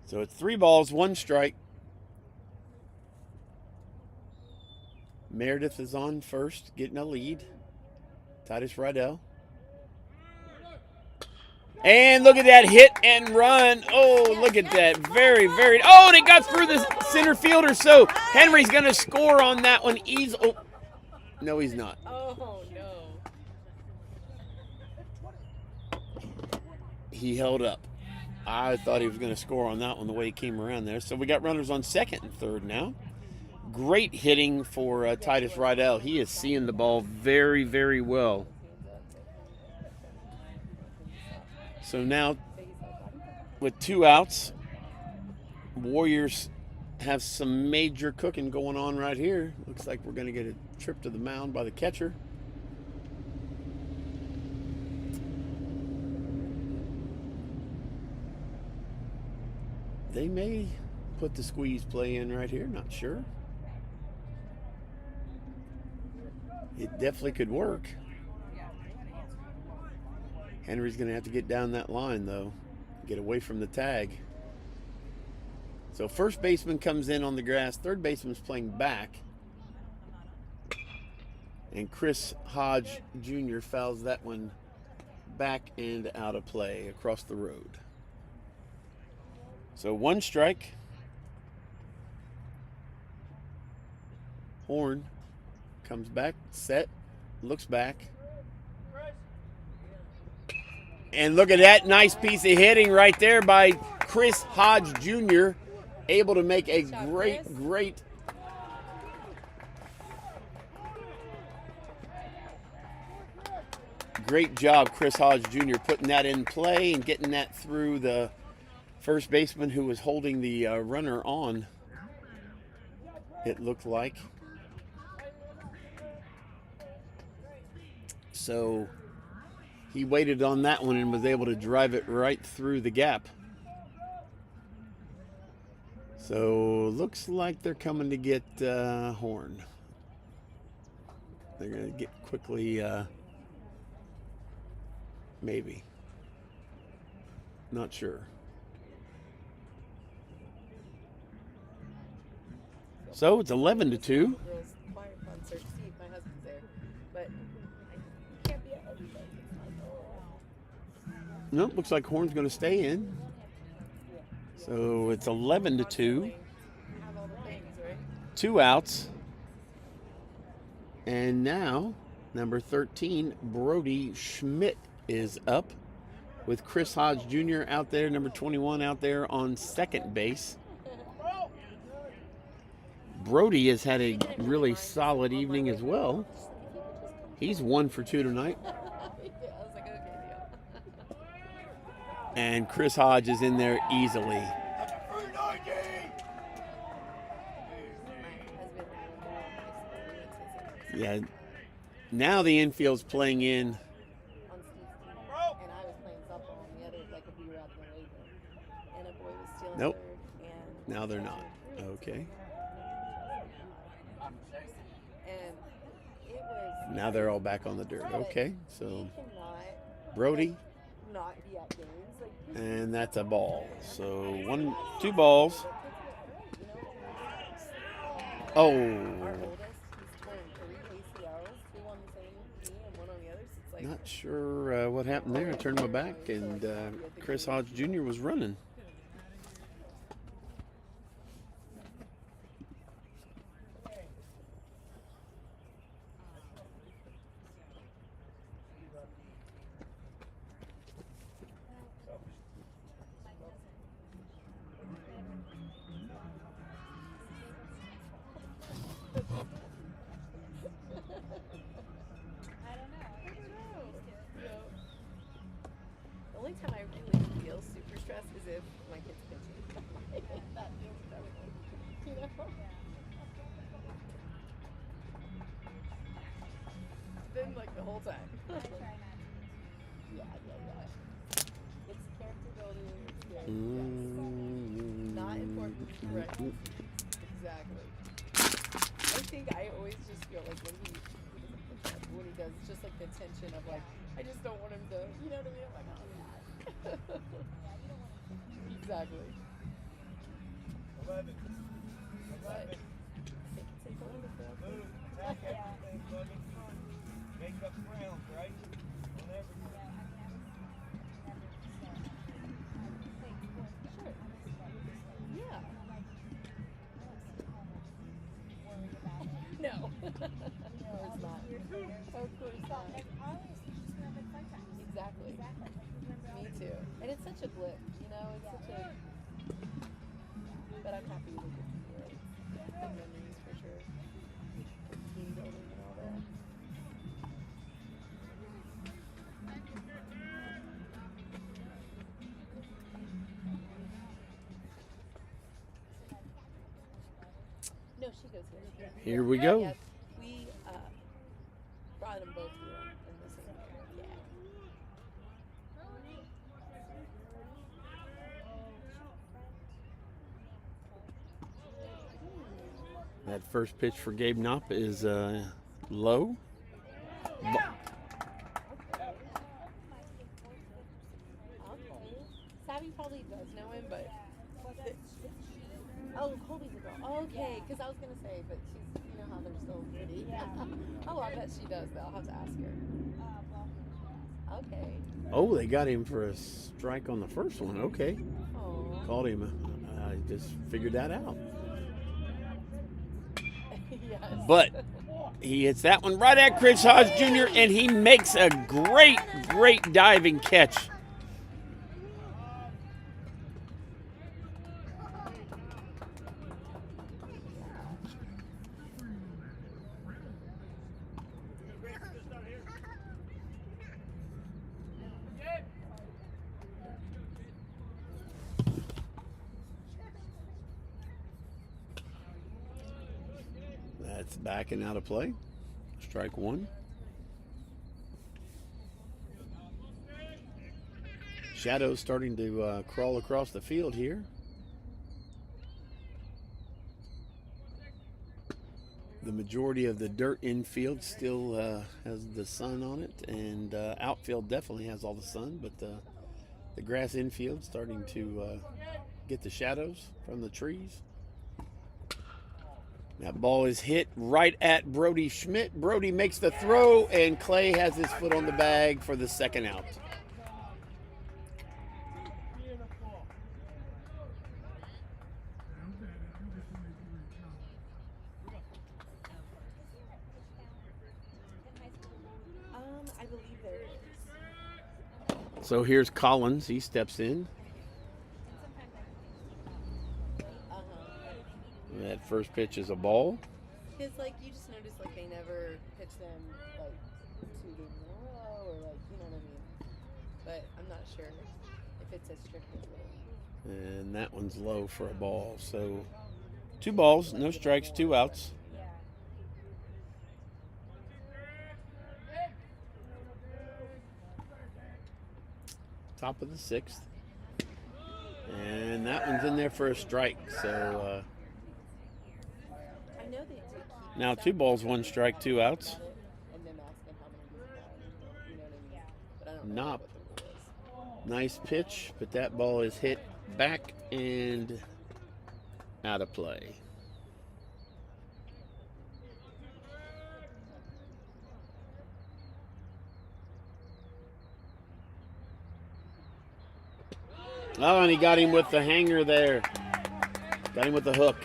Speaker 1: So it's 3 balls, 1 strike. Meredith is on first, getting a lead. Titus Rydell. And look at that hit and run. Oh, look at that. Very, very. Oh, and it got through the center fielder. So Henry's going to score on that one. Oh, no, he's not.
Speaker 4: Oh, no.
Speaker 1: He held up. I thought he was going to score on that one the way he came around there. So we got runners on second and third now. Great hitting for Titus Rydell. He is seeing the ball very, very well. So now, with 2 outs, Warriors have some major cooking going on right here. Looks like we're going to get a trip to the mound by the catcher. They may put the squeeze play in right here, not sure. It definitely could work. Henry's going to have to get down that line, though. Get away from the tag. So first baseman comes in on the grass. Third baseman's playing back. And Chris Hodge Jr. fouls that one back and out of play across the road. So 1 strike. Horn comes back, set, looks back. And look at that nice piece of hitting right there by Chris Hodge Jr. Able to make a great job, Chris Hodge Jr. putting that in play and getting that through the first baseman who was holding the runner on, it looked like. So he waited on that one and was able to drive it right through the gap. So looks like they're coming to get Horn. They're going to get quickly, maybe. Not sure. So it's 11-2.
Speaker 4: Girls choir concert. See, my husband's there, but I can't be at everybody.
Speaker 1: Nope, looks like Horn's going to stay in. So it's 11-2.
Speaker 4: Have all the things, right?
Speaker 1: 2 outs. And now, number 13, Brody Schmidt is up with Chris Hodge Jr. out there, number 21 out there on second base. Brody has had a really solid evening as well. He's 1 for 2 tonight.
Speaker 4: Yeah, I was like, okay, deal.
Speaker 1: And Chris Hodge is in there easily. Yeah. Now the infield's playing in.
Speaker 4: On Steve's team, and I was playing softball on the other, like if we were out there later, and a boy was stealing
Speaker 1: Nope.
Speaker 4: third, and
Speaker 1: Now they're not. Okay.
Speaker 4: and it was.
Speaker 1: Now they're all back on the dirt. Okay, so
Speaker 4: He cannot
Speaker 1: Brody,
Speaker 4: not be at games. Like,
Speaker 1: and that's a ball. So 2 balls. Oh,
Speaker 4: our oldest, he's torn 3 ACLs, 2 on the same knee and 1 on the other. So it's like,
Speaker 1: not sure what happened there. I turned my back, and Chris Hodge Jr. was running.
Speaker 6: I don't know. I guess you're used to it.
Speaker 4: the only time I really feel super stressed is if my kid's pitching. That feels terrible. You know? Then, like, the whole time.
Speaker 6: I try not to.
Speaker 4: Yeah. It's character building. It's good.
Speaker 1: Mm.
Speaker 4: Not important. Right. Exactly. I think I always just feel like when he does, it's just like the tension of like, I just don't want him to, you know what I mean? I'm like, oh
Speaker 6: Yeah, you don't want to.
Speaker 4: exactly.
Speaker 2: 11.
Speaker 4: But I think it's a wonderful.
Speaker 2: Move. Attack everything, buddy. Make up ground, right? On everything.
Speaker 6: Yeah, I mean, I was never played sports, but
Speaker 4: Sure.
Speaker 6: on this level,
Speaker 4: Yeah.
Speaker 6: I don't like stay home and worry about it.
Speaker 4: No.
Speaker 6: You know, all
Speaker 4: Of course
Speaker 6: these
Speaker 4: not.
Speaker 6: years later.
Speaker 4: Of course
Speaker 6: So,
Speaker 4: not.
Speaker 6: and always teaches me of it sometimes.
Speaker 4: Exactly.
Speaker 6: Exactly. Like, remember all
Speaker 4: Me
Speaker 6: the-
Speaker 4: too. And it's such a blip, you know? It's such a. But I'm happy to get to do it. Good memories for sure. Team building and all that. No, she goes here.
Speaker 1: Here we go.
Speaker 4: Yes, we brought them both here in the same year. Yeah.
Speaker 1: That first pitch for Gabe Knopp is low.
Speaker 4: Okay. Savvy probably does know him, but. Oh, Colby's a girl. Okay, because I was gonna say, but she's, you know how they're so pretty. Oh, I bet she does. Though I'll have to ask her. Okay.
Speaker 1: Oh, they got him for a strike on the first one. Okay,
Speaker 4: Oh.
Speaker 1: called him. I just figured that out.
Speaker 4: Yes.
Speaker 1: But he hits that one right at Chris Hodge Jr. and he makes a great diving catch. That's backing out of play. Strike 1. Shadows starting to crawl across the field here. The majority of the dirt infield still has the sun on it, and outfield definitely has all the sun, but the grass infield starting to get the shadows from the trees. That ball is hit right at Brody Schmidt. Brody makes the throw, and Clay has his foot on the bag for the second out.
Speaker 4: I believe there is.
Speaker 1: So here's Collins. He steps in. That first pitch is a ball.
Speaker 4: Because, like, you just notice, like, they never pitch them, like, 2 games in a row, or, like, you know what I mean? But I'm not sure if it's as strict as it is.
Speaker 1: And that one's low for a ball. So 2 balls, no strikes, 2 outs. Top of the 6th. And that one's in there for a strike. So
Speaker 4: I know they do keep
Speaker 1: now 2 balls, 1 strike, 2 outs. Knopp. Nice pitch, but that ball is hit back and out of play. Oh, and he got him with the hanger there. Got him with the hook.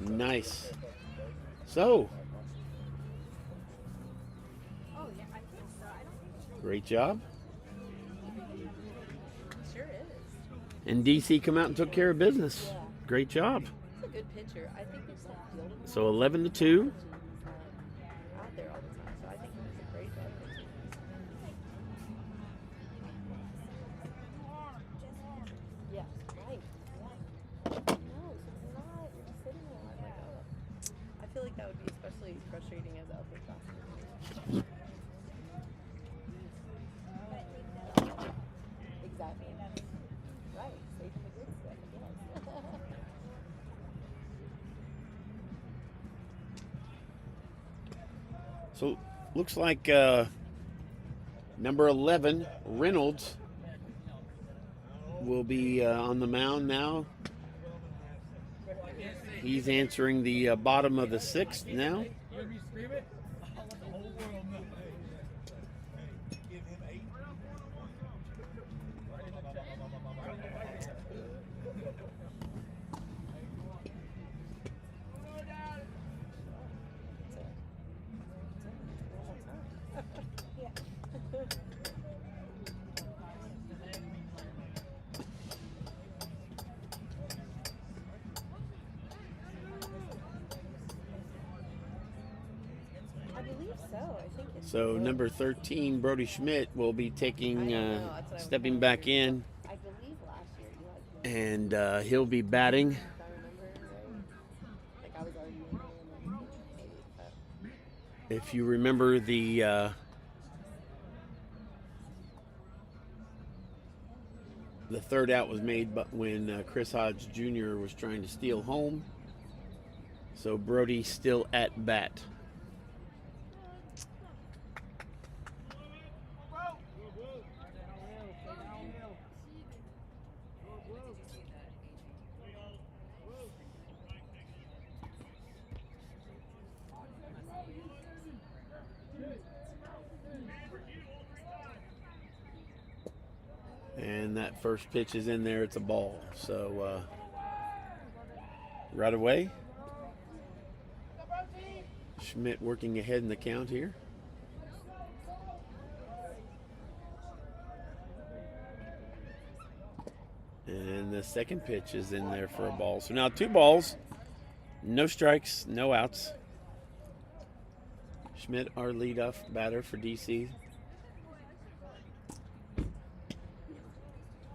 Speaker 1: Nice. So,
Speaker 4: Oh yeah, I think so. I don't think
Speaker 1: great job.
Speaker 4: it sure is.
Speaker 1: And DC come out and took care of business.
Speaker 4: Yeah.
Speaker 1: Great job.
Speaker 4: He's a good pitcher. I think there's some field
Speaker 1: So 11-2.
Speaker 4: out there all the time. So I think he does a great job pitching. Yeah, right. Yeah. No, so it's not. You're just sitting there like, oh. I feel like that would be especially frustrating as an upperclassman. Exactly. Right. Saving the good stuff. Yes.
Speaker 1: So looks like number 11, Reynolds, will be on the mound now. He's answering the bottom of the 6th now.
Speaker 4: I believe so. I think it's
Speaker 1: So number 13, Brody Schmidt, will be taking,
Speaker 4: I know, that's what I was
Speaker 1: stepping
Speaker 4: kinda
Speaker 1: back
Speaker 4: curious.
Speaker 1: in,
Speaker 4: I believe last year you had him,
Speaker 1: and he'll be batting.
Speaker 4: if I remember right. Like I was already in there and then
Speaker 1: If you remember the third out was made but when Chris Hodge Jr. was trying to steal home. So Brody's still at bat. And that first pitch is in there. It's a ball. So right away, Schmidt working ahead in the count here. And the second pitch is in there for a ball. So now 2 balls, no strikes, no outs. Schmidt, our leadoff batter for DC.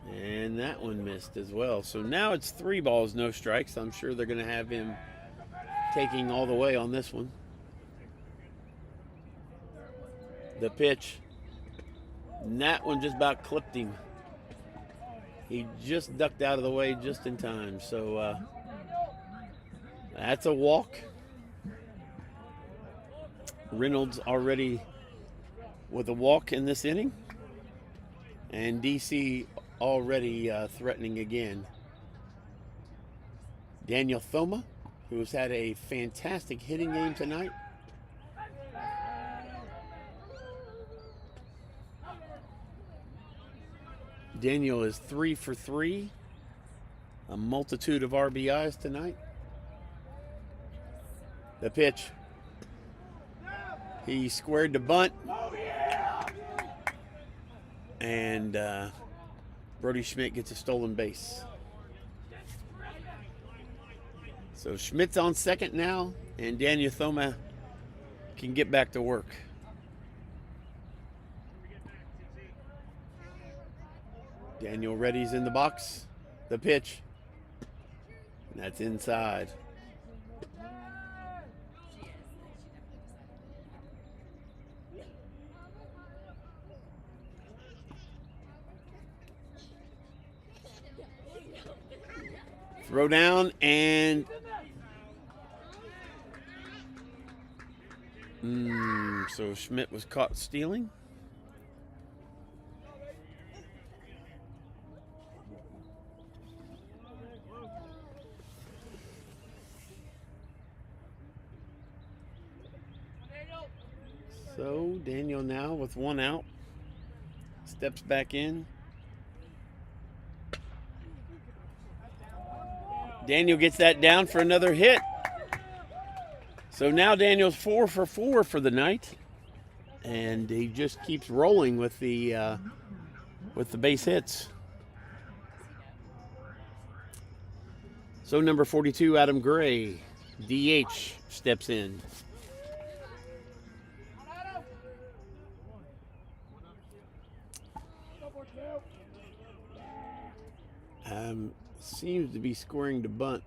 Speaker 1: And that one missed as well. So now it's 3 balls, no strikes. I'm sure they're going to have him taking all the way on this one. The pitch. And that one just about clipped him. He just ducked out of the way just in time. So that's a walk. Reynolds already with a walk in this inning. And DC already threatening again. Daniel Thoma, who has had a fantastic hitting game tonight. Daniel is 3 for 3. A multitude of RBIs tonight. The pitch. He squared the bunt. And Brody Schmidt gets a stolen base. So Schmidt's on second now, and Daniel Thoma can get back to work. Daniel Reddy's in the box. The pitch. And that's inside. Throw down and so Schmidt was caught stealing. So Daniel now with one out. Steps back in. Daniel gets that down for another hit. So now Daniel's 4 for 4 for the night. And he just keeps rolling with the base hits. So number 42, Adam Gray, DH, steps in. Seems to be scoring to bunt.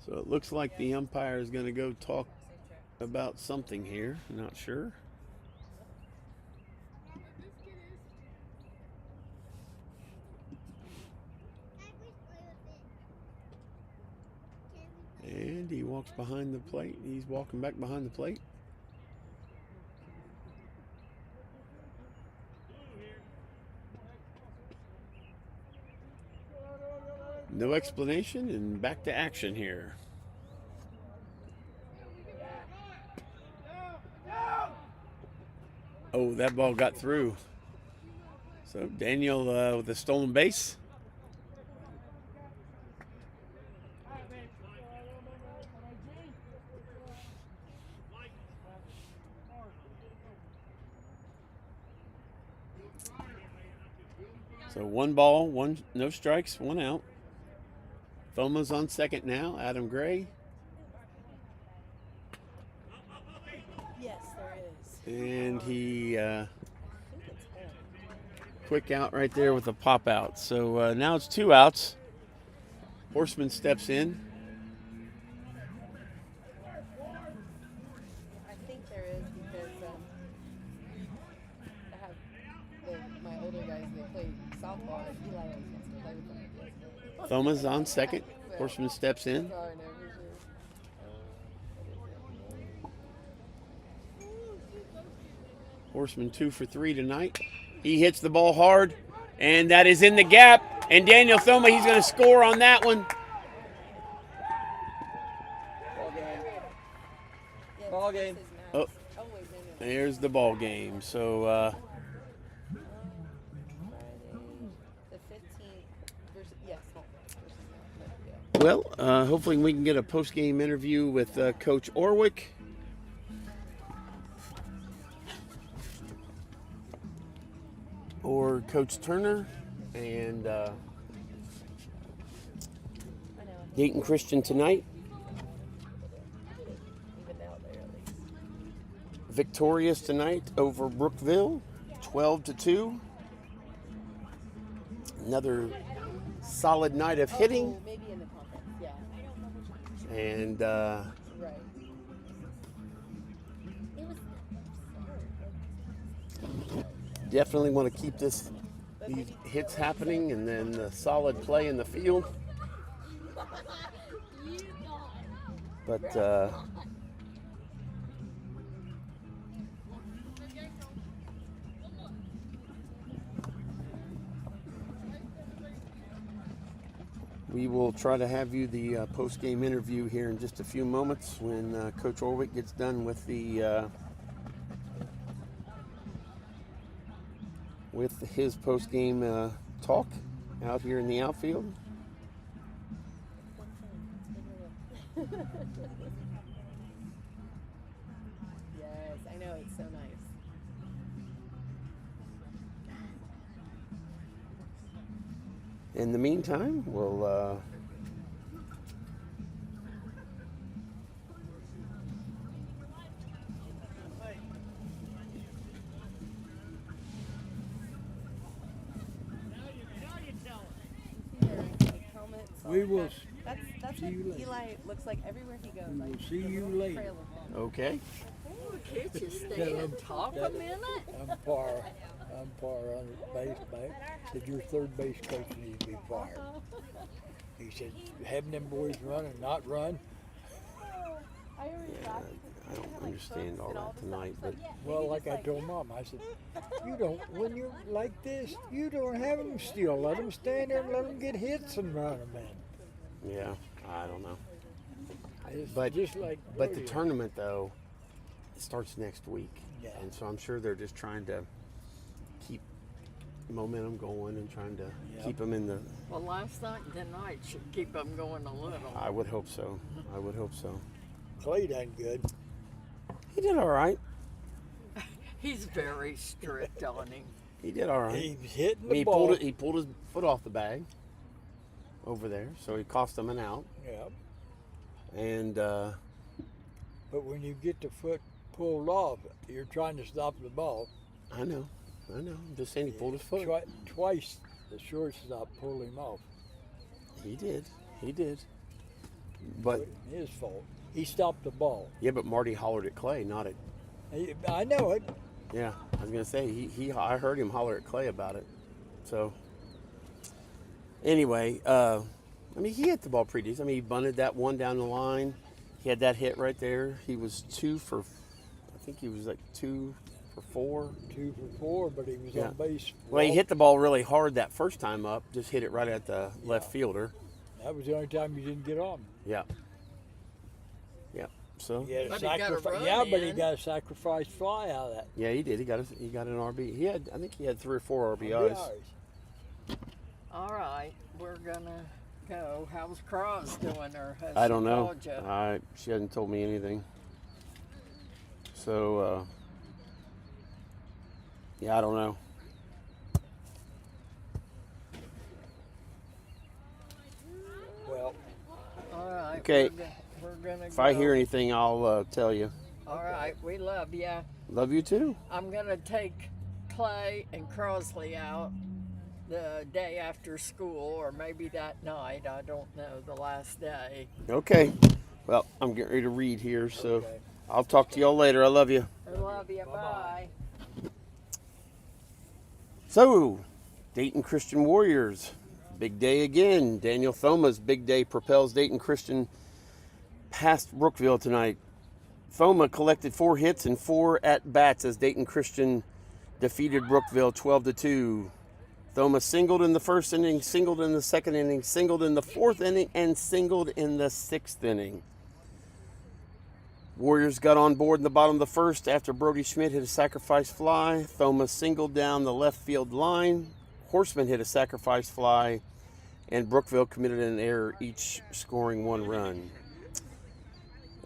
Speaker 1: So it looks like the umpire is going to go talk about something here. Not sure. And he walks behind the plate. He's walking back behind the plate. No explanation, and back to action here. Oh, that ball got through. So Daniel with a stolen base. So 1 ball, no strikes, 1 out. Thoma's on second now. Adam Gray.
Speaker 4: Yes, there is.
Speaker 1: And he quick out right there with a pop out. So now it's 2 outs. Horseman steps in.
Speaker 4: I think there is because I have my older guys, they play softball, and Eli always wants to play with them.
Speaker 1: Thoma's on second. Horseman steps in. Horseman 2 for 3 tonight. He hits the ball hard, and that is in the gap. And Daniel Thoma, he's going to score on that one.
Speaker 7: Ball game.
Speaker 1: Oh, there's the ball game. So well, hopefully we can get a post-game interview with Coach Orwick. Or Coach Turner and Dayton Christian tonight. Victorious tonight over Brookville, 12-2. Another solid night of hitting.
Speaker 4: Maybe in the conference, yeah.
Speaker 1: And
Speaker 4: Right.
Speaker 1: definitely want to keep these hits happening, and then the solid play in the field. But we will try to have you the post-game interview here in just a few moments when Coach Orwick gets done with his post-game talk out here in the outfield.
Speaker 4: Yes, I know, it's so nice.
Speaker 1: In the meantime, we'll
Speaker 2: We will
Speaker 4: That's
Speaker 2: see
Speaker 4: what
Speaker 2: you later.
Speaker 4: Eli looks like everywhere he goes.
Speaker 2: We'll
Speaker 4: Like,
Speaker 2: see
Speaker 4: the
Speaker 2: you
Speaker 4: little
Speaker 2: later.
Speaker 4: trail of him.
Speaker 1: okay.
Speaker 8: Can't you stay and talk a minute?
Speaker 2: umpire on the base back said your third base coach needs to be fired. He said, having them boys run and not run.
Speaker 4: I already
Speaker 1: Yeah,
Speaker 4: laughed
Speaker 1: I don't understand all that tonight, but
Speaker 2: Well, like I told Mom, I said, you don't, when you're like this, you don't have them steal. Let them stand there and let them get hits and run them in.
Speaker 1: yeah, I don't know.
Speaker 2: It's
Speaker 1: But
Speaker 2: just like
Speaker 1: but the
Speaker 2: rodeo.
Speaker 1: tournament though starts next week,
Speaker 2: Yeah.
Speaker 1: and so I'm sure they're just trying to keep momentum going and trying to
Speaker 2: Yep.
Speaker 1: keep them in the.
Speaker 8: Well, last night and tonight should keep them going a little.
Speaker 1: I would hope so. I would hope so.
Speaker 2: Clay done good.
Speaker 1: He did all right.
Speaker 8: He's very strict on him.
Speaker 1: He did all right.
Speaker 2: He was hitting
Speaker 1: I
Speaker 2: the
Speaker 1: mean,
Speaker 2: ball.
Speaker 1: he pulled his foot off the bag over there, so he cost him an out.
Speaker 2: Yeah.
Speaker 1: And
Speaker 2: But when you get the foot pulled off, you're trying to stop the ball.
Speaker 1: I know. I'm just saying he pulled his foot.
Speaker 2: Twice the shortstop pulled him off.
Speaker 1: He did. He did. But
Speaker 2: His fault. He stopped the ball.
Speaker 1: yeah, but Marty hollered at Clay, not at.
Speaker 2: I know it.
Speaker 1: Yeah, I was gonna say I heard him holler at Clay about it. So anyway, I mean he hit the ball pretty decent. I mean he bunted that one down the line. He had that hit right there. He was 2 for, I think he was like 2 for 4.
Speaker 2: 2 for 4, but he was
Speaker 1: Yeah.
Speaker 2: on base.
Speaker 1: Well, he hit the ball really hard that first time up. Just hit it right at the left fielder.
Speaker 2: That was the only time you didn't get on.
Speaker 1: Yeah. Yeah. So
Speaker 2: He had a
Speaker 8: But he got a
Speaker 2: sacrifice.
Speaker 8: run
Speaker 2: Yeah, but he
Speaker 8: in.
Speaker 2: got a sacrifice fly out of that.
Speaker 1: yeah, he did. He got an RB. I think he had 3 or 4 RBIs.
Speaker 2: RBIs.
Speaker 8: All right, we're gonna go. How's Cross doing, or has
Speaker 1: I
Speaker 8: she
Speaker 1: don't know.
Speaker 8: called ya?
Speaker 1: She hasn't told me anything. So, yeah, I don't know.
Speaker 2: Well,
Speaker 8: All right.
Speaker 1: Okay.
Speaker 8: We're gonna
Speaker 1: If
Speaker 8: go.
Speaker 1: I hear anything, I'll tell you.
Speaker 8: All right, we love ya.
Speaker 1: Love you too.
Speaker 8: I'm gonna take Clay and Crosley out the day after school, or maybe that night. I don't know. The last day.
Speaker 1: Okay. Well, I'm getting ready to read here, so
Speaker 2: okay.
Speaker 1: I'll talk to y'all later. I love you.
Speaker 8: I love you. Bye.
Speaker 1: So, Dayton Christian Warriors. Big day again. Daniel Thoma's big day propels Dayton Christian past Brookville tonight. Thoma collected 4 hits and 4 at-bats as Dayton Christian defeated Brookville 12-2. Thoma singled in the first inning, singled in the second inning, singled in the 4th inning, and singled in the 6th inning. Warriors got on board in the bottom of the first after Brody Schmidt hit a sacrifice fly. Thoma singled down the left field line. Horseman hit a sacrifice fly, and Brookville committed an error, each scoring 1 run.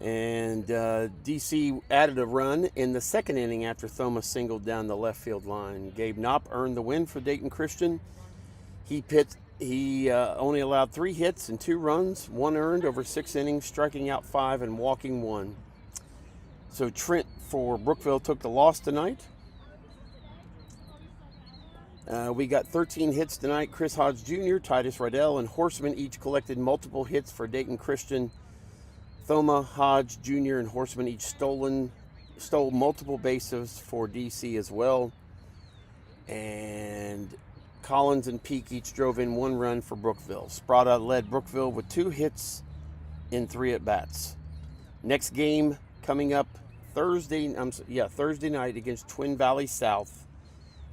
Speaker 1: And DC added a run in the 2nd inning after Thoma singled down the left field line. Gabe Knopp earned the win for Dayton Christian. He only allowed 3 hits and 2 runs, 1 earned over 6 innings, striking out 5 and walking 1. So Trent for Brookville took the loss tonight. We got 13 hits tonight. Chris Hodge Jr., Titus Riddell, and Horseman each collected multiple hits for Dayton Christian. Thoma, Hodge Jr., and Horseman each stole multiple bases for DC as well. And Collins and Peak each drove in 1 run for Brookville. Sprada led Brookville with 2 hits in 3 at-bats. Next game coming up Thursday night against Twin Valley South,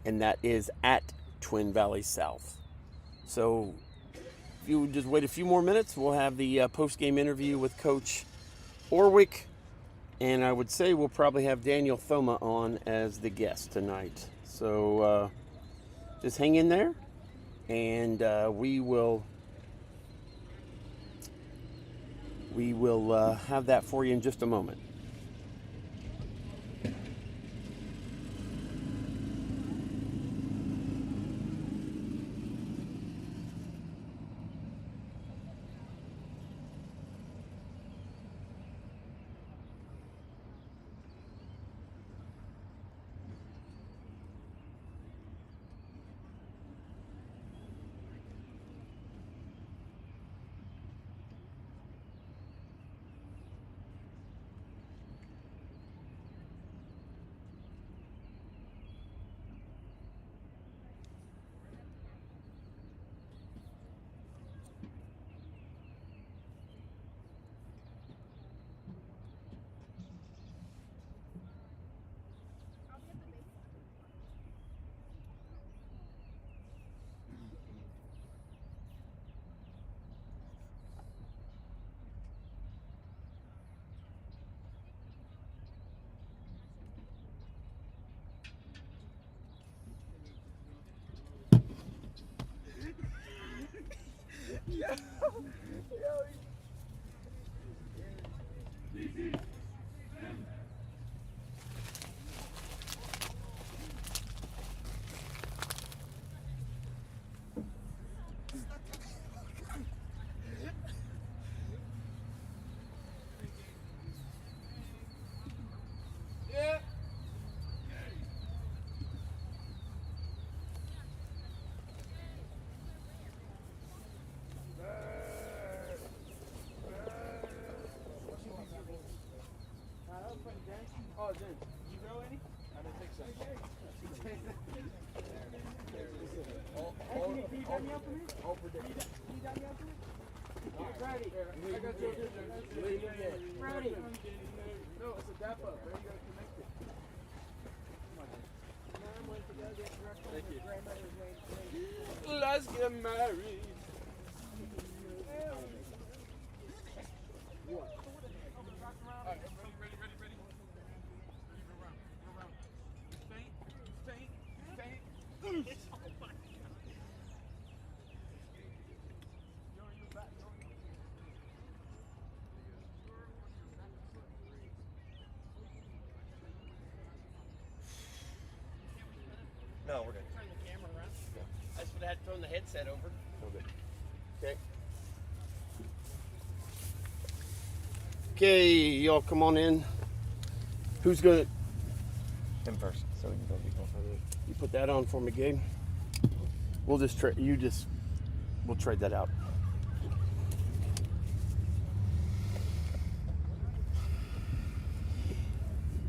Speaker 1: and that is at Twin Valley South. So if you would just wait a few more minutes, we'll have the post-game interview with Coach Orwick, and I would say we'll probably have Daniel Thoma on as the guest tonight. So just hang in there, and we will have that for you in just a moment.
Speaker 5: Oh, Jen, you grow any? I don't think so. Can you dab me up for me? Can you dab me up for me? Ready. I got you. Ready. No, it's a dap up. There you go. Connect it. Thank you. Let's get married.
Speaker 7: No, we're good.
Speaker 1: Turn the camera around. I just would have had to throw the headset over. Okay. Okay, y'all come on in. Who's gonna?
Speaker 7: Him first, so we can go
Speaker 1: You put that on for me, Gabe. We'll just trade. We'll trade that out.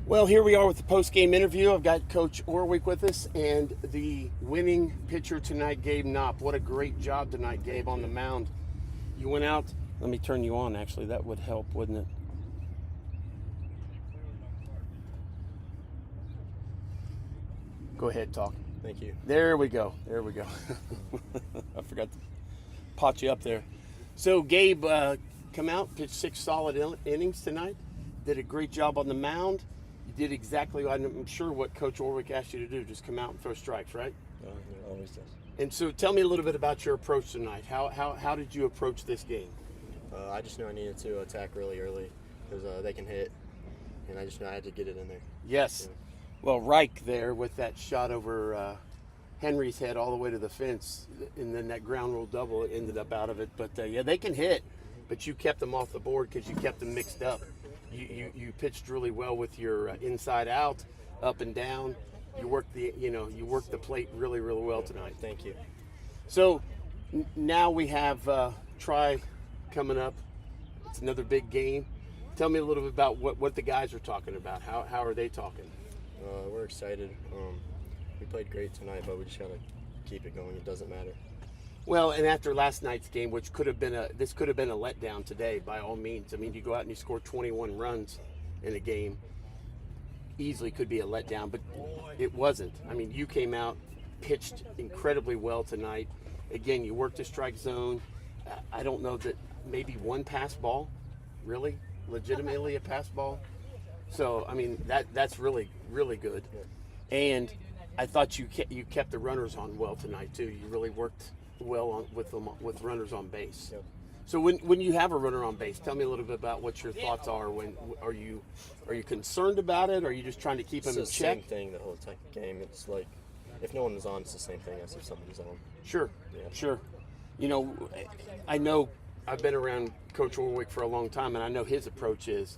Speaker 1: Well, here we are with the post-game interview. I've got Coach Orwick with us and the winning pitcher tonight, Gabe Knopp. What a great job tonight, Gabe, on the mound. You went out. Let me turn you on, actually. That would help, wouldn't it? Go ahead, talk.
Speaker 7: Thank you.
Speaker 1: There we go. There we go. I forgot to pot you up there. So, Gabe, come out, pitched 6 solid innings tonight. Did a great job on the mound. You did exactly, I'm sure, what Coach Orwick asked you to do. Just come out and throw strikes, right?
Speaker 7: It always does.
Speaker 1: And so tell me a little bit about your approach tonight. How did you approach this game?
Speaker 7: I just knew I needed to attack really early because they can hit, and I just knew I had to get it in there.
Speaker 1: Yes.
Speaker 7: Yeah.
Speaker 1: Well, Reich there with that shot over Henry's head all the way to the fence, and then that ground rule double ended up out of it. But yeah, they can hit, but you kept them off the board because you kept them mixed up. You pitched really well with your inside out, up and down. You worked the plate really well tonight.
Speaker 7: Thank you.
Speaker 1: So now we have Tri coming up. It's another big game. Tell me a little bit about what the guys are talking about. How are they talking?
Speaker 7: We're excited. We played great tonight, but we just gotta keep it going. It doesn't matter.
Speaker 1: Well, and after last night's game, which could have been a letdown today by all means. I mean, you go out and you score 21 runs in a game. Easily could be a letdown, but it wasn't. I mean, you came out, pitched incredibly well tonight. Again, you worked the strike zone. I don't know that maybe one pass ball, really, legitimately a pass ball. So I mean that's really good. And I thought you kept the runners on well tonight too. You really worked well with runners on base.
Speaker 7: Yep.
Speaker 1: So when you have a runner on base, tell me a little bit about what your thoughts are. When are you concerned about it? Or are you just trying to keep them in
Speaker 7: It's the
Speaker 1: check?
Speaker 7: same thing the whole game. It's like if no one is on, it's the same thing as if somebody's on.
Speaker 1: Sure,
Speaker 7: Yeah.
Speaker 1: sure. You know, I know I've been around Coach Orwick for a long time, and I know his approach is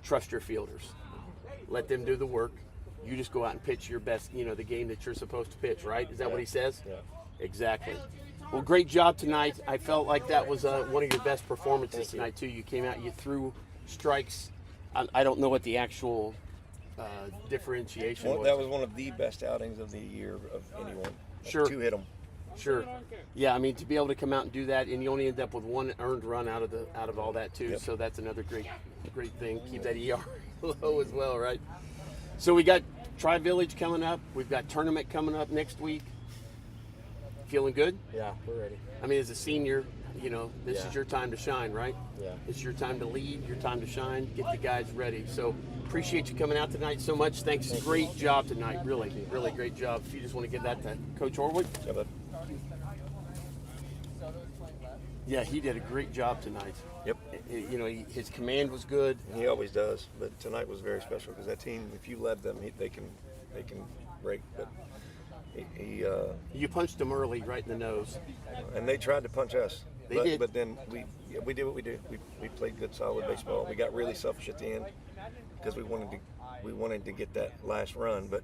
Speaker 1: trust your fielders. Let them do the work. You just go out and pitch your best, the game that you're supposed to pitch, right? Is that what he says?
Speaker 7: Yeah.
Speaker 1: Exactly. Well, great job tonight. I felt like that was one of your best performances
Speaker 7: Thank you.
Speaker 1: tonight, too. You came out, you threw strikes. I don't know what the actual differentiation
Speaker 9: Well,
Speaker 1: was.
Speaker 9: that was one of the best outings of the year of anyone. Like,
Speaker 1: Sure.
Speaker 9: 2 hit them.
Speaker 1: Sure. Yeah, I mean, to be able to come out and do that, and you only end up with 1 earned run out of all that too.
Speaker 9: Yep.
Speaker 1: So that's another great thing. Keep that ER low as well, right? So we got Tri-Village coming up. We've got tournament coming up next week. Feeling good?
Speaker 7: Yeah, we're ready.
Speaker 1: I mean, as a senior, this
Speaker 7: Yeah.
Speaker 1: is your time to shine, right?
Speaker 7: Yeah.
Speaker 1: It's your time to lead, your time to shine, get the guys ready. So appreciate you coming out tonight so much. Thanks. Great job tonight. Really, really great job. If you just want to give that to Coach Orwick.
Speaker 9: Yeah, bud.
Speaker 1: Yeah, he did a great job tonight.
Speaker 9: Yep.
Speaker 1: You know, his command was good.
Speaker 9: He always does, but tonight was very special because that team, if you led them, they can break. But
Speaker 1: You punched him early, right in the nose.
Speaker 9: and they tried to punch us.
Speaker 1: They
Speaker 9: but,
Speaker 1: did.
Speaker 9: But then we did what we did. We played good, solid baseball. We got really selfish at the end because we wanted to get that last run, but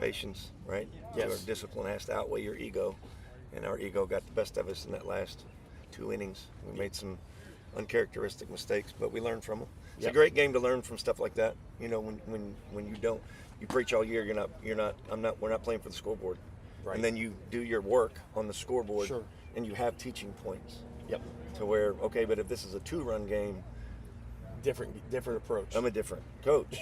Speaker 9: patience, right?
Speaker 1: Yes.
Speaker 9: Your discipline has to outweigh your ego, and our ego got the best of us in that last 2 innings. We made some uncharacteristic mistakes, but we learned from them. It's a great game to learn from stuff like that. You know, when you don't, you preach all year. We're not playing for the scoreboard,
Speaker 1: Right.
Speaker 9: and then you do your work on the scoreboard,
Speaker 1: Sure.
Speaker 9: and you have teaching points.
Speaker 1: Yep.
Speaker 9: To where, okay, but if this is a 2-run game,
Speaker 1: Different approach.
Speaker 9: I'm a different coach.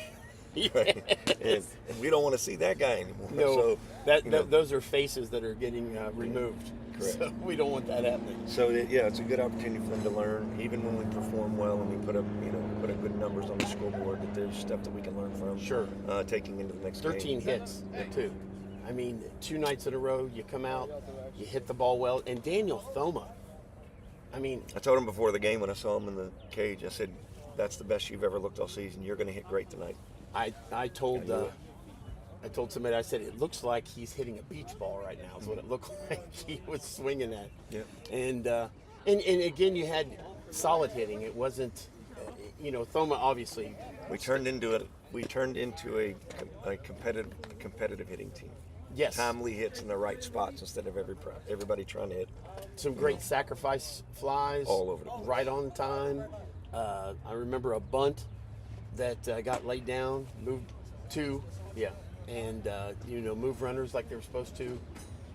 Speaker 1: Yeah.
Speaker 9: Right? and we don't want to see that guy anymore.
Speaker 1: No,
Speaker 9: So
Speaker 1: those are faces that are getting removed.
Speaker 9: Correct.
Speaker 1: So we don't want that happening.
Speaker 9: So it's a good opportunity for them to learn, even when we perform well and we put up good numbers on the scoreboard. That there's stuff that we can learn from.
Speaker 1: Sure.
Speaker 9: Taking into the next
Speaker 1: 13
Speaker 9: game.
Speaker 1: hits, too. I mean, 2 nights in a row, you come out, you hit the ball well. And Daniel Thoma, I mean,
Speaker 9: I told him before the game when I saw him in the cage, I said, "That's the best you've ever looked all season. You're going to hit great tonight."
Speaker 1: I told somebody, I said, it looks like he's hitting a beach ball right now, is what it looked like he was swinging at.
Speaker 9: Yeah.
Speaker 1: And again, you had solid hitting. It wasn't, Thoma obviously.
Speaker 9: We turned into a competitive hitting team.
Speaker 1: Yes.
Speaker 9: Timely hits in the right spots instead of everybody trying to hit.
Speaker 1: Some great sacrifice flies.
Speaker 9: All over the place.
Speaker 1: Right on time. I remember a bunt that got laid down, moved 2. Yeah. And, move runners like they were supposed to.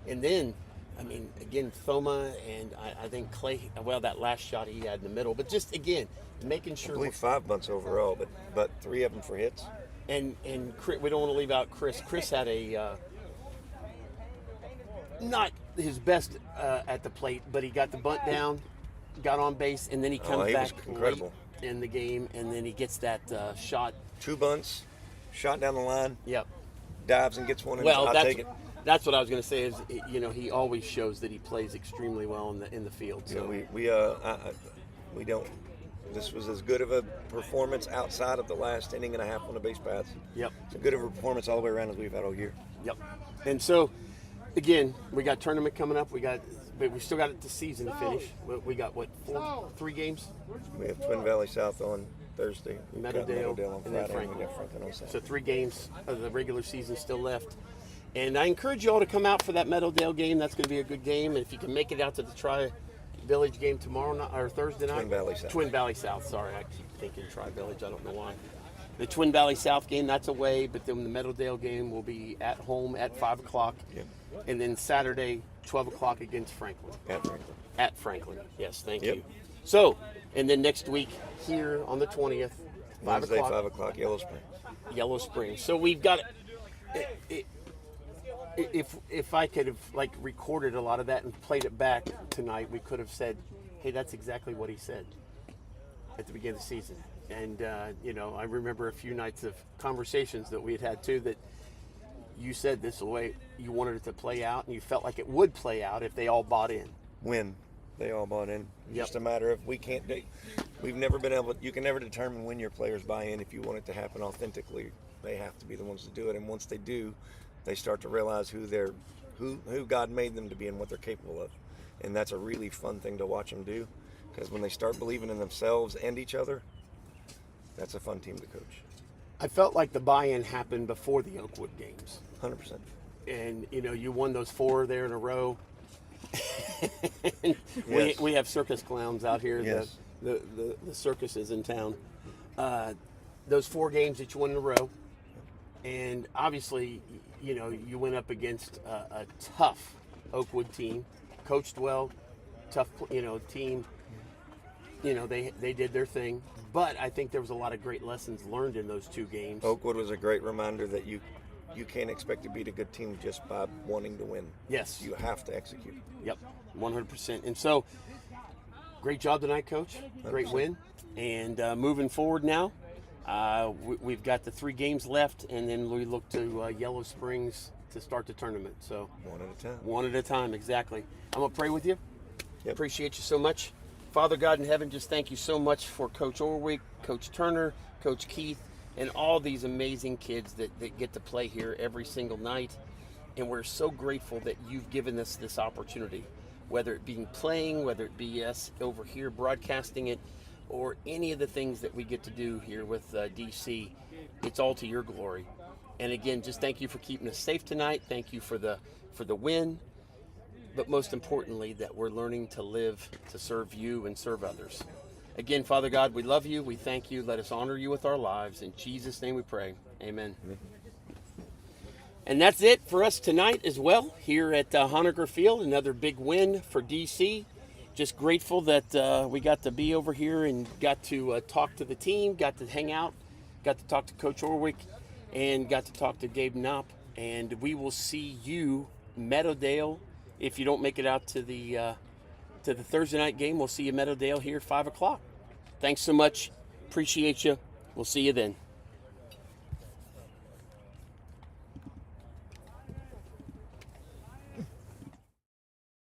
Speaker 1: And then, I mean, again, Thoma and I think Clay, well, that last shot he had in the middle. But just, again, making sure.
Speaker 9: I believe 5 bunts overall, but 3 of them for hits.
Speaker 1: And Chris, we don't want to leave out Chris. Chris had a not his best at the plate, but he got the bunt down, got on base, and then he comes
Speaker 9: he
Speaker 1: back
Speaker 9: was incredible
Speaker 1: late in the game, and then he gets that shot.
Speaker 9: 2 bunts, shot down the line,
Speaker 1: Yep.
Speaker 9: dives and gets one.
Speaker 1: Well,
Speaker 9: I'll take it.
Speaker 1: that's what I was going to say. Is he always shows that he plays extremely well in the field. So
Speaker 9: We don't. This was as good of a performance outside of the last inning and a half on the base paths.
Speaker 1: Yep.
Speaker 9: It's as good of a performance all the way around as we've had all year.
Speaker 1: Yep. And so, again, we got tournament coming up. But we still got the season to finish. We got 3 games.
Speaker 9: We have Twin Valley South on Thursday. We've got
Speaker 1: Meadowdale,
Speaker 9: on
Speaker 1: and then
Speaker 9: Friday.
Speaker 1: Franklin.
Speaker 9: We got Franklin on Saturday.
Speaker 1: So 3 games of the regular season still left. And I encourage you all to come out for that Meadowdale game. That's going to be a good game. And if you can make it out to the Tri-Village game tomorrow night, or Thursday night.
Speaker 9: Twin Valley South.
Speaker 1: Twin Valley South, sorry. I keep thinking Tri-Village. I don't know why. The Twin Valley South game, that's away. But then the Meadowdale game will be at home at 5 o'clock.
Speaker 9: Yep.
Speaker 1: And then Saturday, 12 o'clock against Franklin.
Speaker 9: At Franklin.
Speaker 1: At Franklin. Yes, thank
Speaker 9: Yep.
Speaker 1: you. So, and then next week here on the 20th, 5
Speaker 9: Wednesday,
Speaker 1: o'clock.
Speaker 9: 5 o'clock, Yellow Spring.
Speaker 1: Yellow Springs. So we've got if I could have recorded a lot of that and played it back tonight, we could have said, hey, that's exactly what he said at the beginning of the season. And I remember a few nights of conversations that we had too, that you said this the way you wanted it to play out, and you felt like it would play out if they all bought in.
Speaker 9: When they all bought in.
Speaker 1: Yep.
Speaker 9: Just a matter of we've never been able. You can never determine when your players buy in. If you want it to happen authentically, they have to be the ones to do it. And once they do, they start to realize who God made them to be and what they're capable of. And that's a really fun thing to watch them do, because when they start believing in themselves and each other, that's a fun team to coach.
Speaker 1: I felt like the buy-in happened before the Oakwood games.
Speaker 9: 100%.
Speaker 1: And you won those 4 there in a row. And
Speaker 9: Yes.
Speaker 1: we have circus clowns out here.
Speaker 9: Yes.
Speaker 1: The circus is in town. Those 4 games that you won in a row, and obviously, you went up against a tough Oakwood team, coached well, tough, team. They did their thing, but I think there was a lot of great lessons learned in those 2 games.
Speaker 9: Oakwood was a great reminder that you can't expect to beat a good team just by wanting to win.
Speaker 1: Yes.
Speaker 9: You have to execute.
Speaker 1: Yep, 100%. And so, great job tonight, Coach. Great
Speaker 9: 100%.
Speaker 1: win. And moving forward now, we've got the 3 games left, and then we look to Yellow Springs to start the tournament. So
Speaker 9: One at a time.
Speaker 1: one at a time, exactly. I'm going to pray with you,
Speaker 9: Yep.
Speaker 1: Appreciate you so much. Father God in heaven, just thank you so much for Coach Orwick, Coach Turner, Coach Keith, and all these amazing kids that get to play here every single night. And we're so grateful that you've given us this opportunity, whether it be playing, whether it be us over here broadcasting it, or any of the things that we get to do here with DC. It's all to your glory. And again, just thank you for keeping us safe tonight. Thank you for the win. But most importantly, that we're learning to live, to serve you and serve others. Again, Father God, we love you. We thank you. Let us honor you with our lives. In Jesus' name we pray. Amen. And that's it for us tonight as well here at Honaker Field. Another big win for DC. Just grateful that we got to be over here and got to talk to the team, got to hang out, got to talk to Coach Orwick, and got to talk to Gabe Knopp. And we will see you, Meadowdale. If you don't make it out to the Thursday night game, we'll see you Meadowdale here 5 o'clock. Thanks so much. Appreciate you. We'll see you then.